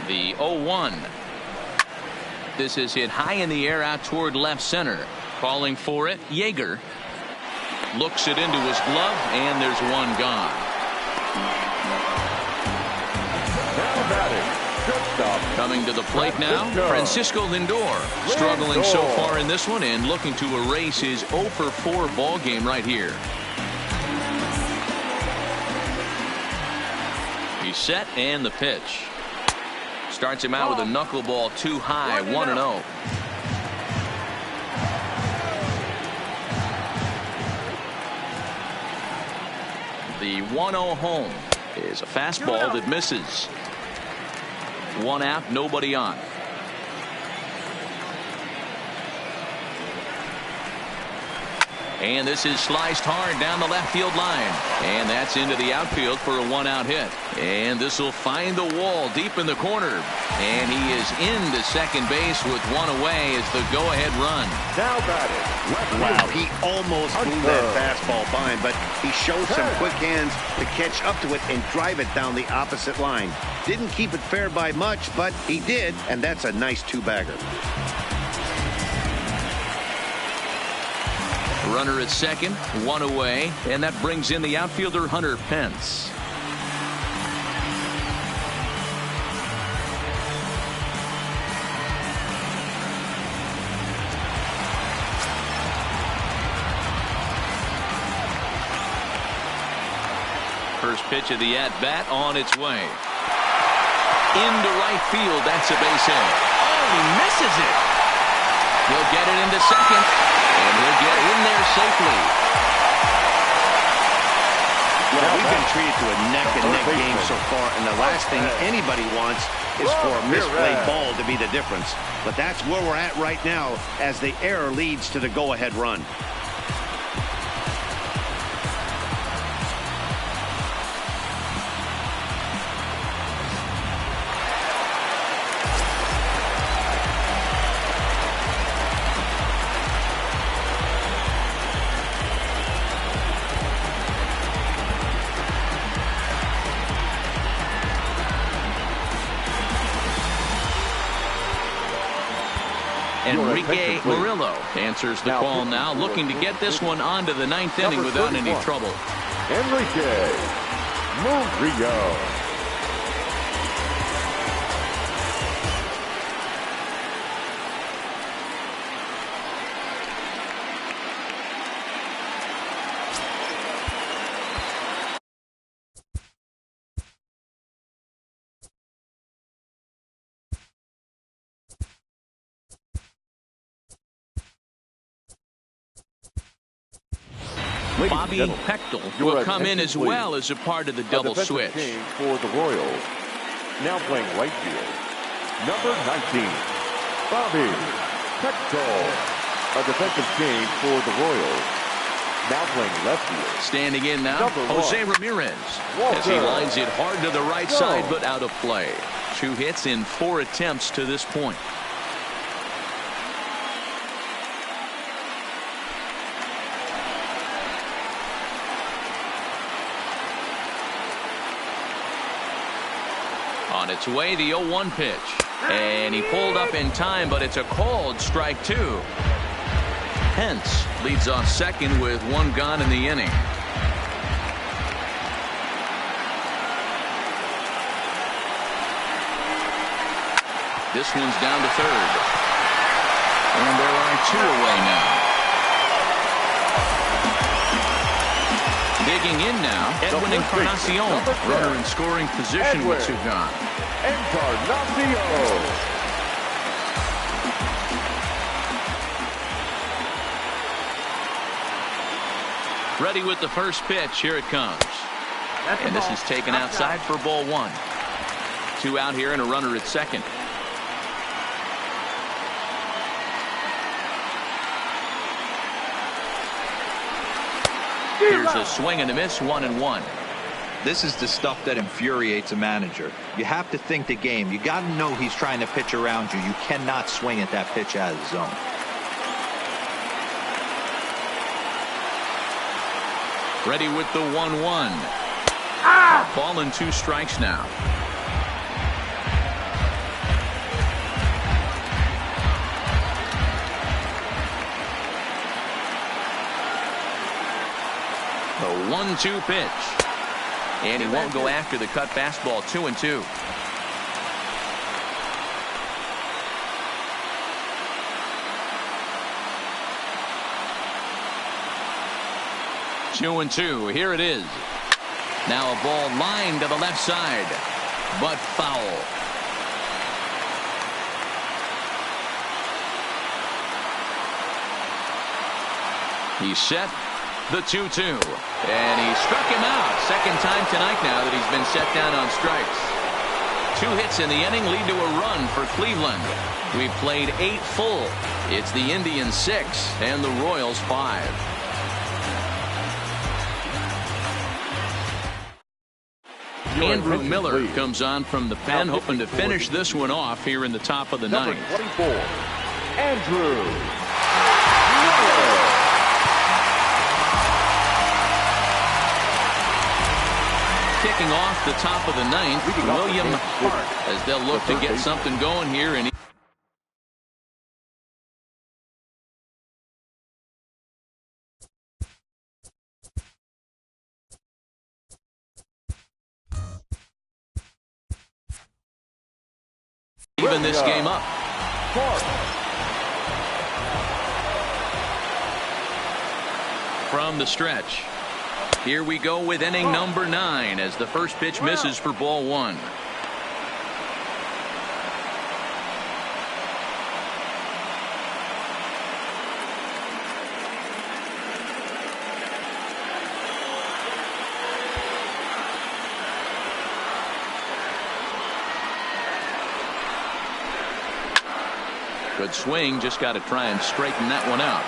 The 0-1. This is hit high in the air out toward left center. Calling for it, Yeager. Looks it into his glove, and there's one gone. Coming to the plate now, Francisco Lindor. Struggling so far in this one and looking to erase his 0-for-4 ball game right here. He's set, and the pitch. Starts him out with a knuckleball too high, 1-0. The 1-0 home is a fastball that misses. 1 out, nobody on. And this is sliced hard down the left field line. And that's into the outfield for a 1-out hit. And this will find the wall deep in the corner. And he is into second base with 1 away as the go-ahead run. Now batting. Wow, he almost blew that fastball by him, but he showed some quick hands to catch up to it and drive it down the opposite line. Didn't keep it fair by much, but he did, and that's a nice 2-bagger. Runner at second, 1 away, and that brings in the outfielder Hunter Pence. First pitch of the at-bat on its way. Into right field, that's a base hit. Oh, he misses it. He'll get it into second. And he'll get in there safely. Well, we've been treated to a neck-and-neck game so far, and the last thing anybody wants is for a misplayed ball to be the difference. But that's where we're at right now as the error leads to the go-ahead run. Enrique Murillo answers the call now, looking to get this one onto the ninth inning without any trouble. Enrique Murillo. Bobby Pechtel will come in as well as a part of the double switch. For the Royals. Now playing right field, number 19, Bobby Pechtel. A defensive change for the Royals. Now playing left field. Standing in now, Jose Ramirez. As he lines it hard to the right side, but out of play. 2 hits in 4 attempts to this point. On its way, the 0-1 pitch. And he pulled up in time, but it's a called strike 2. Hence leads off second with 1 gone in the inning. This one's down to third. And there are 2 away now. Digging in now, Edwin Encarnacion. Runner in scoring position with 2 gone. Encarnacion. Ready with the first pitch. Here it comes. And this is taken outside for ball 1. 2 out here and a runner at second. Here's a swing and a miss, 1-1. This is the stuff that infuriates a manager. You have to think the game. You got to know he's trying to pitch around you. You cannot swing at that pitch out of the zone. Ready with the 1-1. Ball and 2 strikes now. The 1-2 pitch. And he won't go after the cut fastball. 2-2. Two and 2. Here it is. Now a ball lined to the left side, but foul. He's set. The 2-2. And he struck him out. Second time tonight now that he's been set down on strikes. 2 hits in the inning lead to a run for Cleveland. We've played 8 full. It's the Indians 6 and the Royals 5. Andrew Miller comes on from the pen, hoping to finish this one off here in the top of the ninth. 24, Andrew Miller. Kicking off the top of the ninth, William Hart, as they'll look to get something going here. And even this game up. From the stretch. Here we go with inning number 9 as the first pitch misses for ball 1. Good swing, just got to try and straighten that one out.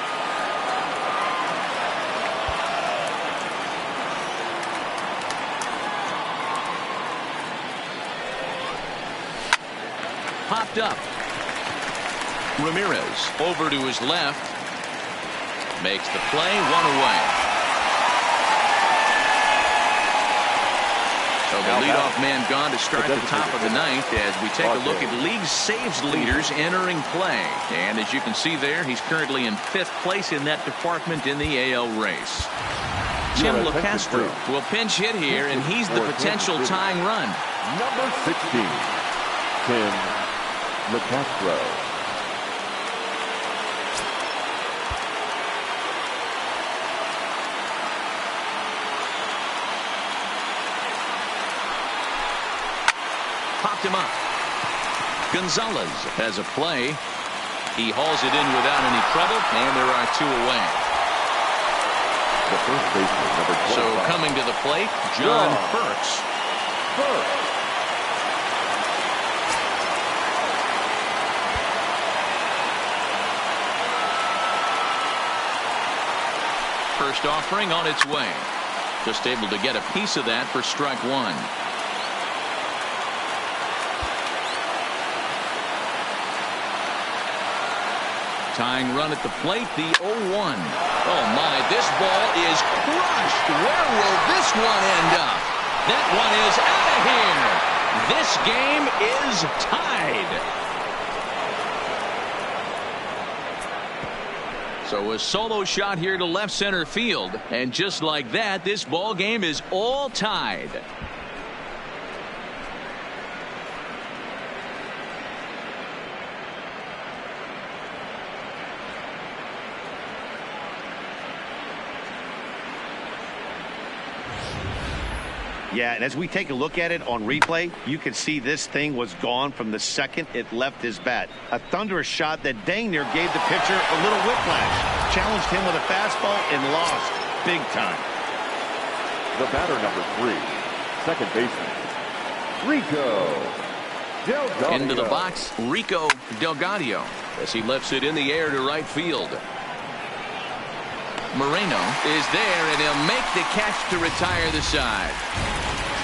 Popped up. Ramirez over to his left. Makes the play, 1 away. So the leadoff man gone to start the top of the ninth as we take a look at league saves leaders entering play. And as you can see there, he's currently in 5th place in that department in the AL race. Jim LeCastro will pinch hit here, and he's the potential tying run. Number 16, Tim LeCastro. Popped him up. Gonzalez has a play. He hauls it in without any trouble, and there are 2 away. The first baseman, number 25. So coming to the plate, John Burks. First offering on its way. Just able to get a piece of that for strike 1. Tying run at the plate, the 0-1. Oh my, this ball is crushed. Where will this one end up? That one is out of here. This game is tied. So a solo shot here to left center field. And just like that, this ball game is all tied. Yeah, and as we take a look at it on replay, you can see this thing was gone from the second it left his bat. A thunderous shot that dang near gave the pitcher a little whiplash. Challenged him with a fastball and lost big time. The batter, number 3, second baseman, Rico Delgado. Into the box, Rico Delgado, as he lifts it in the air to right field. Moreno is there, and he'll make the catch to retire the side.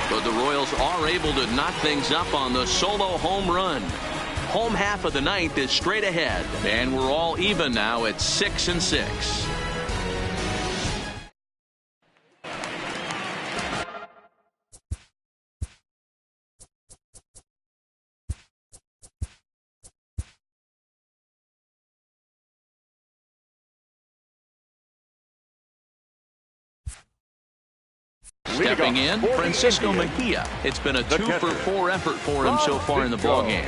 But the Royals are able to knock things up on the solo home run. Home half of the ninth is straight ahead, and we're all even now at 6-6. Stepping in, Francisco Mejia. It's been a 2-for-4 effort for him so far in the ballgame.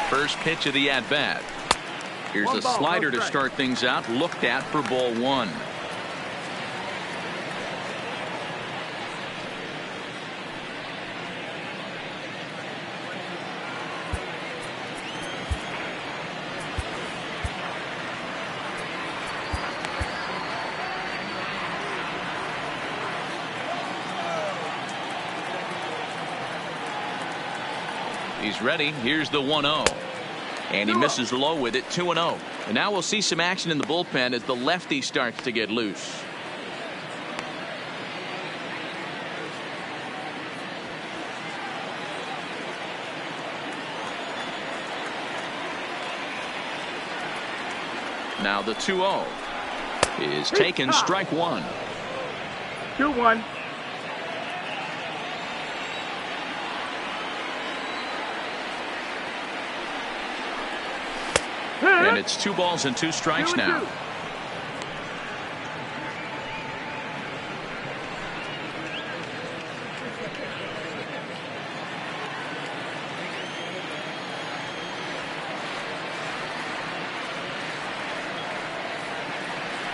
First pitch of the at-bat. Here's a slider to start things out, looked at for ball 1. He's ready. Here's the 1-0. And he misses low with it, 2-0. And now we'll see some action in the bullpen as the lefty starts to get loose. Now the 2-0 is taken, strike 1. 2-1. And it's 2 balls and 2 strikes now.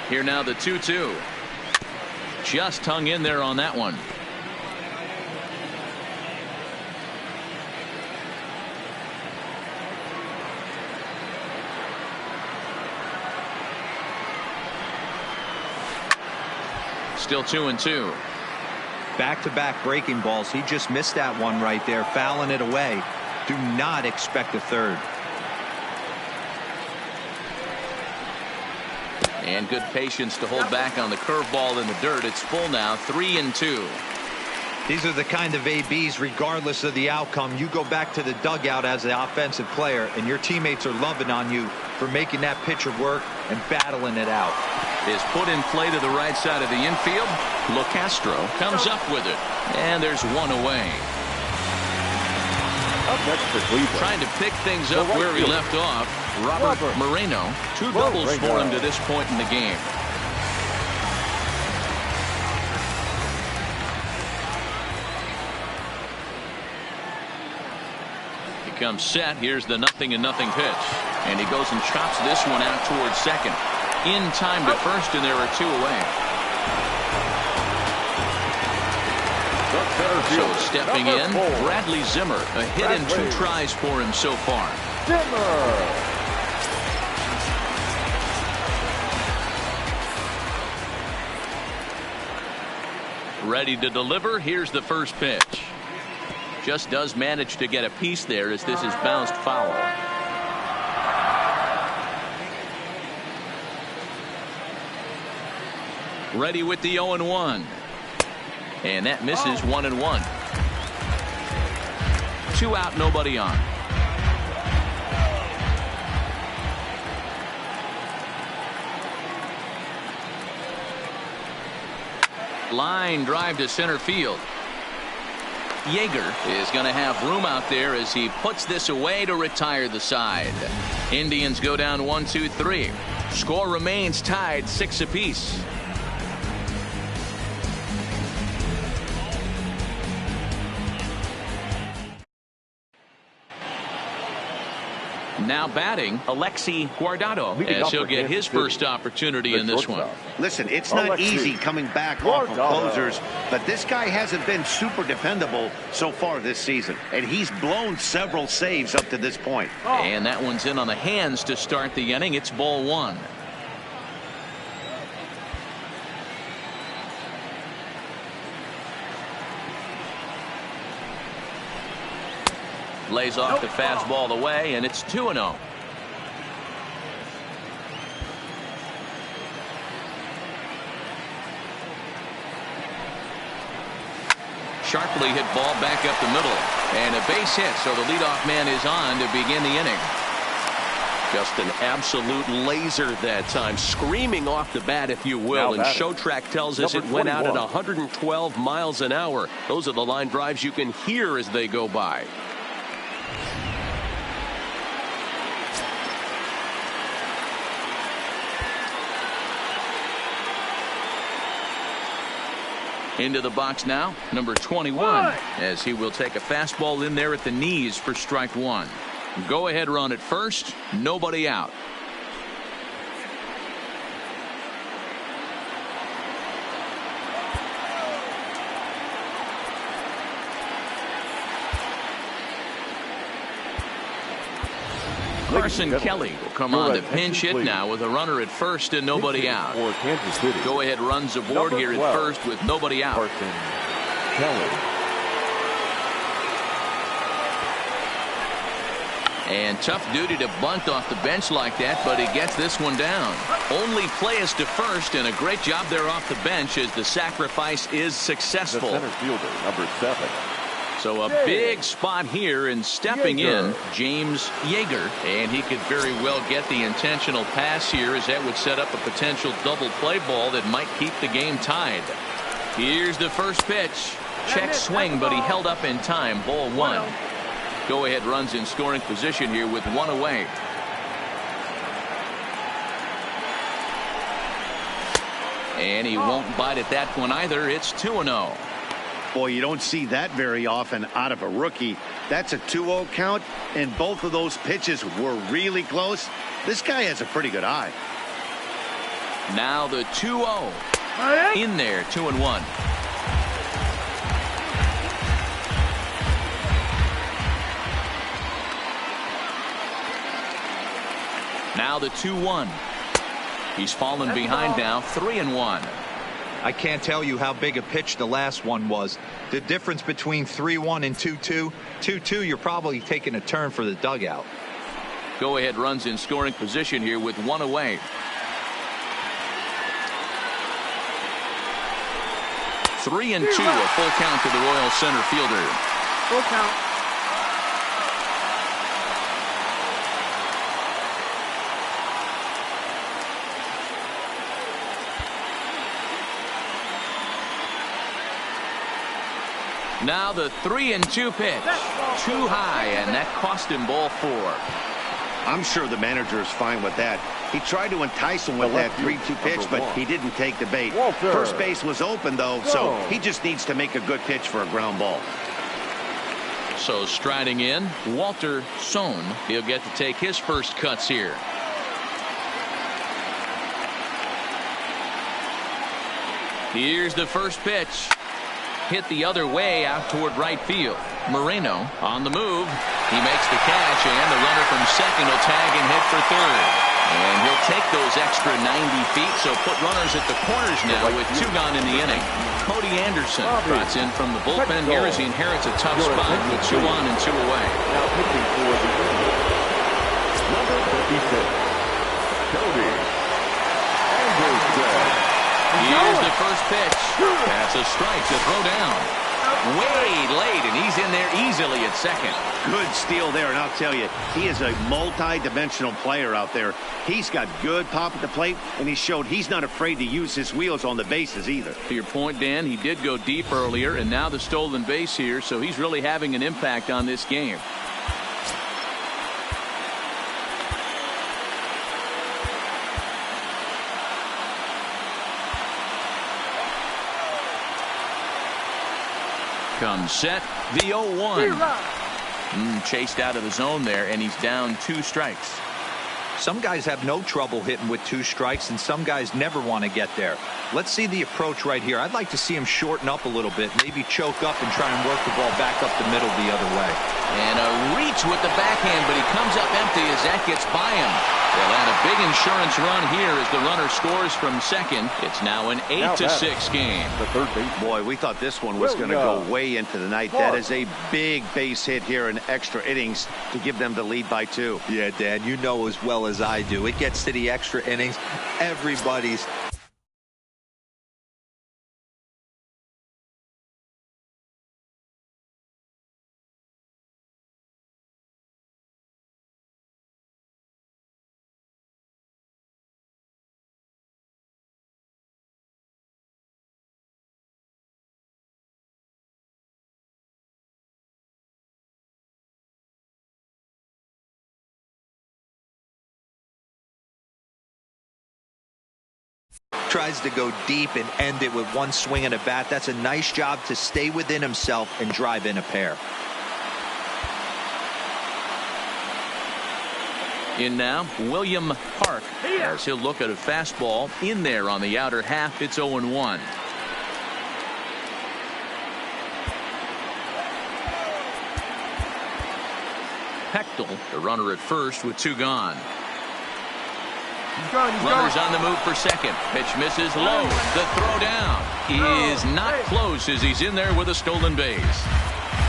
Here now the 2-2. Just hung in there on that one. Still 2-2. Back-to-back breaking balls. He just missed that one right there, fouling it away. Do not expect a third. And good patience to hold back on the curveball in the dirt. It's full now, 3-2. These are the kind of ABs, regardless of the outcome. You go back to the dugout as the offensive player, and your teammates are loving on you for making that pitcher work and battling it out. is put in play to the right side of the infield. LoCastro comes up with it, and there's one away. Up next for Cleveland. Trying to pick things up where he left off, Robert Moreno. Two doubles for him to this point in the game. He comes set. Here's the 0-0 pitch. And he goes and chops this one out towards second. In time to first, and there are two away. So stepping in, Bradley Zimmer. A hit and 2 tries for him so far. Zimmer. Ready to deliver. Here's the first pitch. Just does manage to get a piece there as this is bounced foul. Ready with the 0-1. And that misses 1-1. 2 out, nobody on. Line drive to center field. Yeager is going to have room out there as he puts this away to retire the side. Indians go down 1-2-3. Score remains tied 6 apiece. Now batting, Alexi Guardado, as he'll get his first opportunity in this one. Listen, it's not easy coming back off of closers, but this guy hasn't been super dependable so far this season, and he's blown several saves up to this point. And that one's in on the hands to start the inning. It's ball 1. Lays off the fastball away, and it's 2-0. Sharply hit ball back up the middle, and a base hit, so the leadoff man is on to begin the inning. Just an absolute laser that time, screaming off the bat, if you will. And Show Track tells us it went out at 112 miles an hour. Those are the line drives you can hear as they go by. Into the box now, number 21, as he will take a fastball in there at the knees for strike 1. Go ahead run at first, nobody out. Carson Kelly will come on to pinch hit now with a runner at first and nobody out. Go ahead runs aboard here at first with nobody out. Carson Kelly. And tough duty to bunt off the bench like that, but he gets this one down. Only play is to first, and a great job there off the bench as the sacrifice is successful. The center fielder, number 7. So a big spot here, and stepping in, James Yeager. And he could very well get the intentional pass here, as that would set up a potential double play ball that might keep the game tied. Here's the first pitch. Check swing, but he held up in time. Ball 1. Go ahead runs in scoring position here with 1 away. And he won't bite at that one either. It's 2-0. Boy, you don't see that very often out of a rookie. That's a 2-0 count, and both of those pitches were really close. This guy has a pretty good eye. Now the 2-0 in there, 2-1. Now the 2-1. He's fallen behind now, 3-1. I can't tell you how big a pitch the last one was. The difference between 3-1 and 2-2. 2-2, you're probably taking a turn for the dugout. Go ahead runs in scoring position here with 1 away. 3-2, a full count to the Royal center fielder. Full count. Now the 3-2 pitch. Too high, and that cost him ball 4. I'm sure the manager is fine with that. He tried to entice him with that 3-2 pitch, but he didn't take the bait. First base was open, though, so he just needs to make a good pitch for a ground ball. So striding in, Walter Sohn. He'll get to take his first cuts here. Here's the first pitch. Hit the other way out toward right field. Moreno on the move. He makes the catch, and the runner from second will tag and hit for third. And he'll take those extra 90 feet, so put runners at the corners now with 2 gone in the inning. Cody Anderson trots in from the bullpen here as he inherits a tough spot with 2 on and 2 away. Now pitching for the number 56, Cody Anderson. Here's the first pitch. That's a strike to throw down. Way late, and he's in there easily at second. Good steal there, and I'll tell you, he is a multi-dimensional player out there. He's got good pop at the plate, and he showed he's not afraid to use his wheels on the bases either. To your point, Dan, he did go deep earlier, and now the stolen base here, so he's really having an impact on this game. Comes set, the 0-1. Chased out of the zone there, and he's down 2 strikes. Some guys have no trouble hitting with 2 strikes, and some guys never want to get there. Let's see the approach right here. I'd like to see him shorten up a little bit, maybe choke up and try and work the ball back up the middle the other way. And a reach with the backhand, but he comes up empty as that gets by him. They'll add a big insurance run here as the runner scores from second. It's now an 8-6 game. The third base. Boy, we thought this one was going to go way into the night. That is a big base hit here in extra innings to give them the lead by 2. Yeah, Dan, you know as well as I do. It gets to the extra innings. Everybody's tries to go deep and end it with 1 swing and a bat. That's a nice job to stay within himself and drive in a pair. In now, William Park, as he'll look at a fastball in there on the outer half. It's 0-1. Hechtel, the runner at first with 2 gone. Runners on the move for second. Pitch misses low. The throw down is not close as he's in there with a stolen base.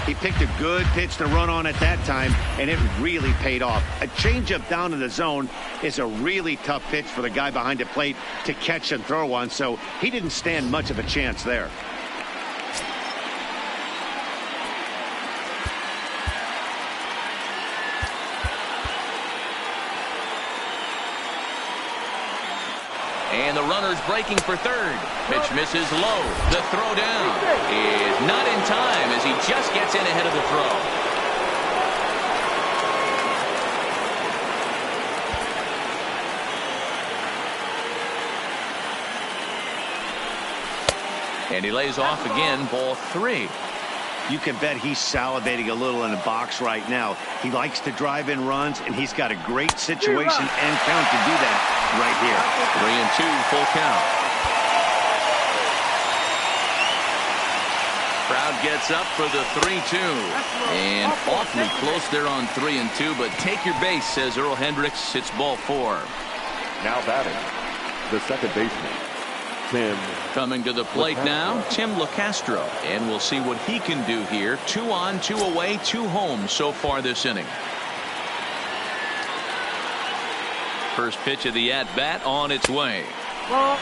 He picked a good pitch to run on at that time, and it really paid off. A changeup down in the zone is a really tough pitch for the guy behind the plate to catch and throw on, so he didn't stand much of a chance there. And the runner's breaking for third. Pitch misses low. The throw down is not in time as he just gets in ahead of the throw. And he lays off again, ball 3. You can bet he's salivating a little in the box right now. He likes to drive in runs, and he's got a great situation and count to do that right here. 3-2, full count. Crowd gets up for the 3-2. And awfully close there on 3-2, but take your base, says Earl Hendricks. It's ball 4. Now batting, the second baseman, Tim. Coming to the plate now, Tim LeCastro. And we'll see what he can do here. 2 on, 2 away, 2 home so far this inning. First pitch of the at-bat on its way.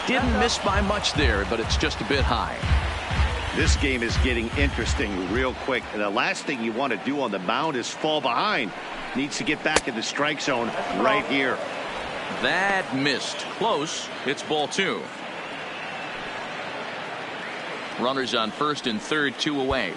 Didn't miss by much there, but it's just a bit high. This game is getting interesting real quick. And the last thing you want to do on the mound is fall behind. Needs to get back in the strike zone right here. That missed. Close. It's ball 2. Runners on first and third, 2 away.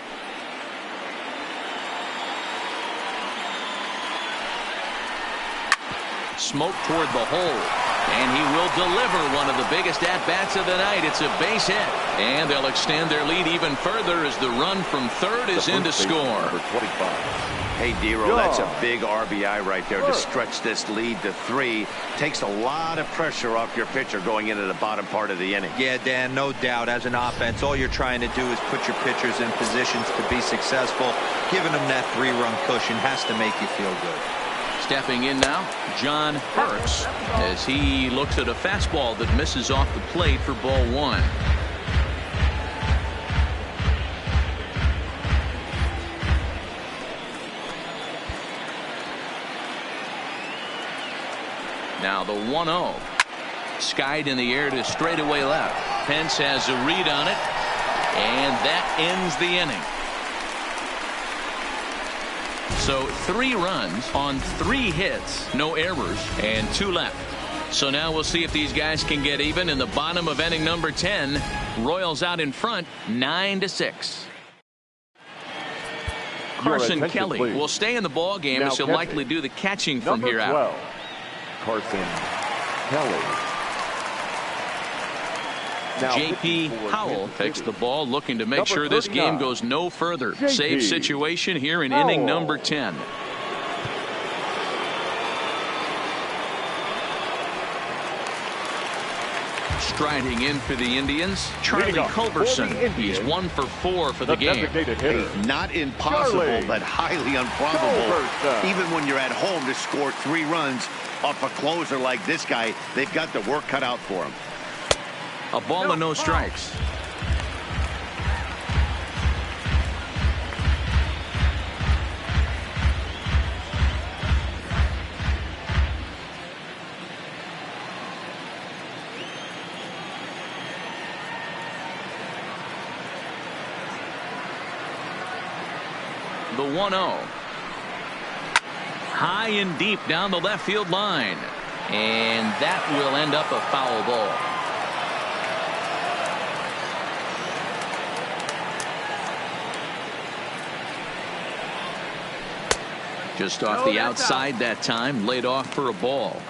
Smoke toward the hole. And he will deliver one of the biggest at-bats of the night. It's a base hit. And they'll extend their lead even further as the run from third is in to score. Hey, Dero, that's a big RBI right there to stretch this lead to 3. Takes a lot of pressure off your pitcher going into the bottom part of the inning. Yeah, Dan, no doubt. As an offense, all you're trying to do is put your pitchers in positions to be successful. Giving them that 3-run cushion has to make you feel good. Stepping in now, John Hurts, as he looks at a fastball that misses off the plate for ball 1. Now the 1-0. Skied in the air to straightaway left. Pence has a read on it, and that ends the inning. So 3 runs on 3 hits, no errors, and 2 left. So now we'll see if these guys can get even in the bottom of inning number 10. Royals out in front, 9-6. Carson Kelly will stay in the ball game as he'll likely do the catching from here out. Carson Kelly. J.P. Howell takes the ball, looking to make sure this game goes no further. Save situation here in inning number 10. Striding in for the Indians, Charlie Culberson. He's 1 for 4 for the game. Not impossible, but highly improbable. Even when you're at home to score 3 runs off a closer like this guy, they've got the work cut out for him. A ball and no strikes. The 1-0. High and deep down the left field line. And that will end up a foul ball. Just off the outside that time, laid off for a ball.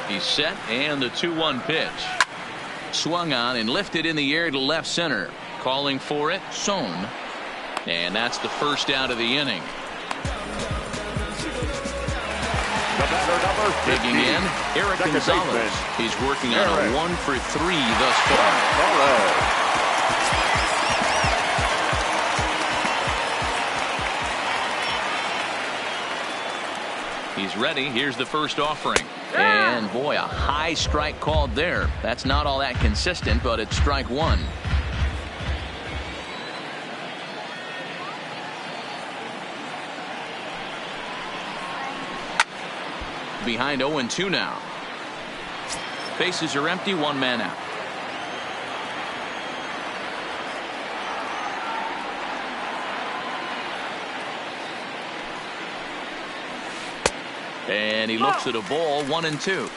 He's set, and the 2-1 pitch. Swung on and lifted in the air to left center. Calling for it, Sohn. And that's the first out of the inning. Digging in, Eric Gonzalez. He's working on a 1 for 3 thus far. He's ready. Here's the first offering. And boy, a high strike called there. That's not all that consistent, but it's strike 1. Behind 0-2 now. Bases are empty, 1 man out. And he looks at a ball, 1-2.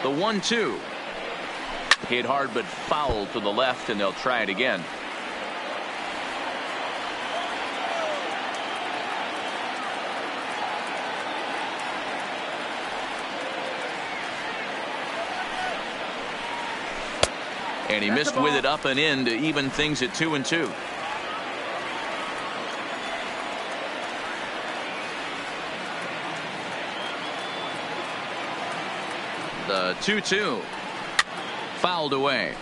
The 1-2. Hit hard but foul to the left, and they'll try it again. And he missed with it up and in to even things at 2-2. The 2-2 fouled away.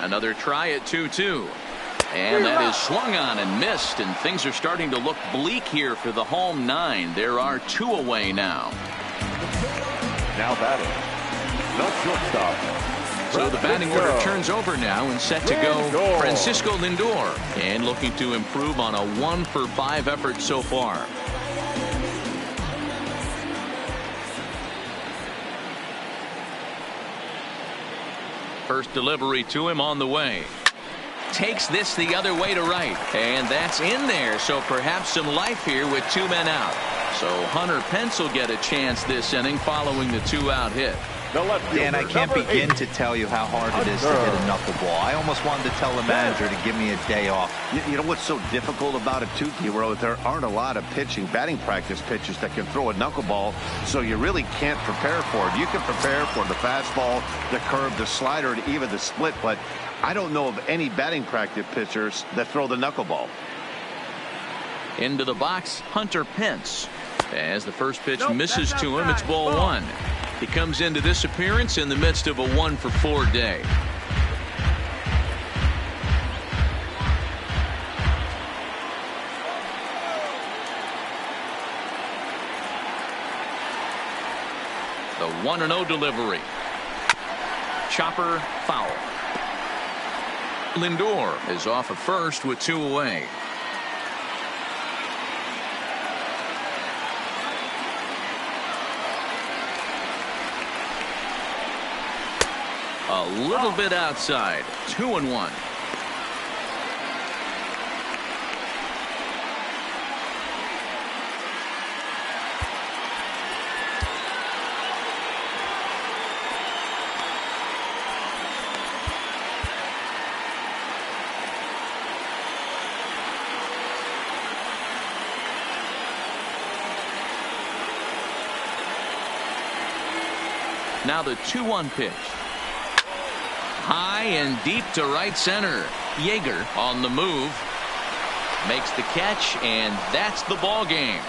Another try at 2-2. And that is swung on and missed, and things are starting to look bleak here for the home 9. There are 2 away now. Now batting, the shortstop. So the batting order turns over now and set to go Francisco Lindor, and looking to improve on a 1-for-5 effort so far. First delivery to him on the way. Takes this the other way to right, and that's in there, so perhaps some life here with 2 men out. So Hunter Pence will get a chance this inning following the 2-out hit. Dan, I can't begin to tell you how hard it is to hit a knuckleball. I almost wanted to tell the manager to give me a day off. You know what's so difficult about it, too, T-Row? There aren't a lot of batting practice pitchers that can throw a knuckleball, so you really can't prepare for it. You can prepare for the fastball, the curve, the slider, and even the split, but I don't know of any batting practice pitchers that throw the knuckleball. Into the box, Hunter Pence. As the first pitch misses to him, it's ball 1. He comes into this appearance in the midst of a 1-for-4 day. The 1-0 delivery. Chopper foul. Lindor is off at first with 2 away. A little bit outside. 2-1. Now the 2-1 pitch. High and deep to right center. Yeager on the move. Makes the catch, and that's the ball game.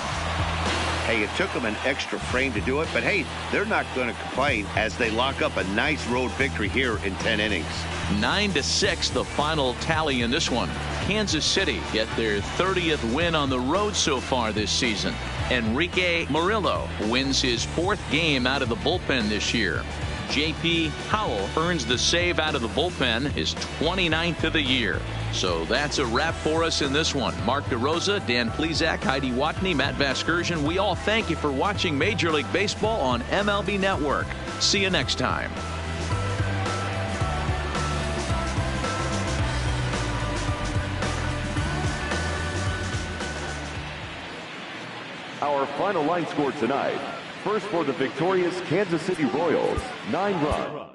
Hey, it took them an extra frame to do it, but hey, they're not going to complain as they lock up a nice road victory here in 10 innings. 9-6 the final tally in this one. Kansas City get their 30th win on the road so far this season. Enrique Murillo wins his 4th game out of the bullpen this year. J.P. Howell earns the save out of the bullpen, his 29th of the year. So that's a wrap for us in this one. Mark DeRosa, Dan Plesac, Heidi Watney, Matt Vasgersian, we all thank you for watching Major League Baseball on MLB Network. See you next time. Our final line score tonight. First for the victorious Kansas City Royals, 9 runs.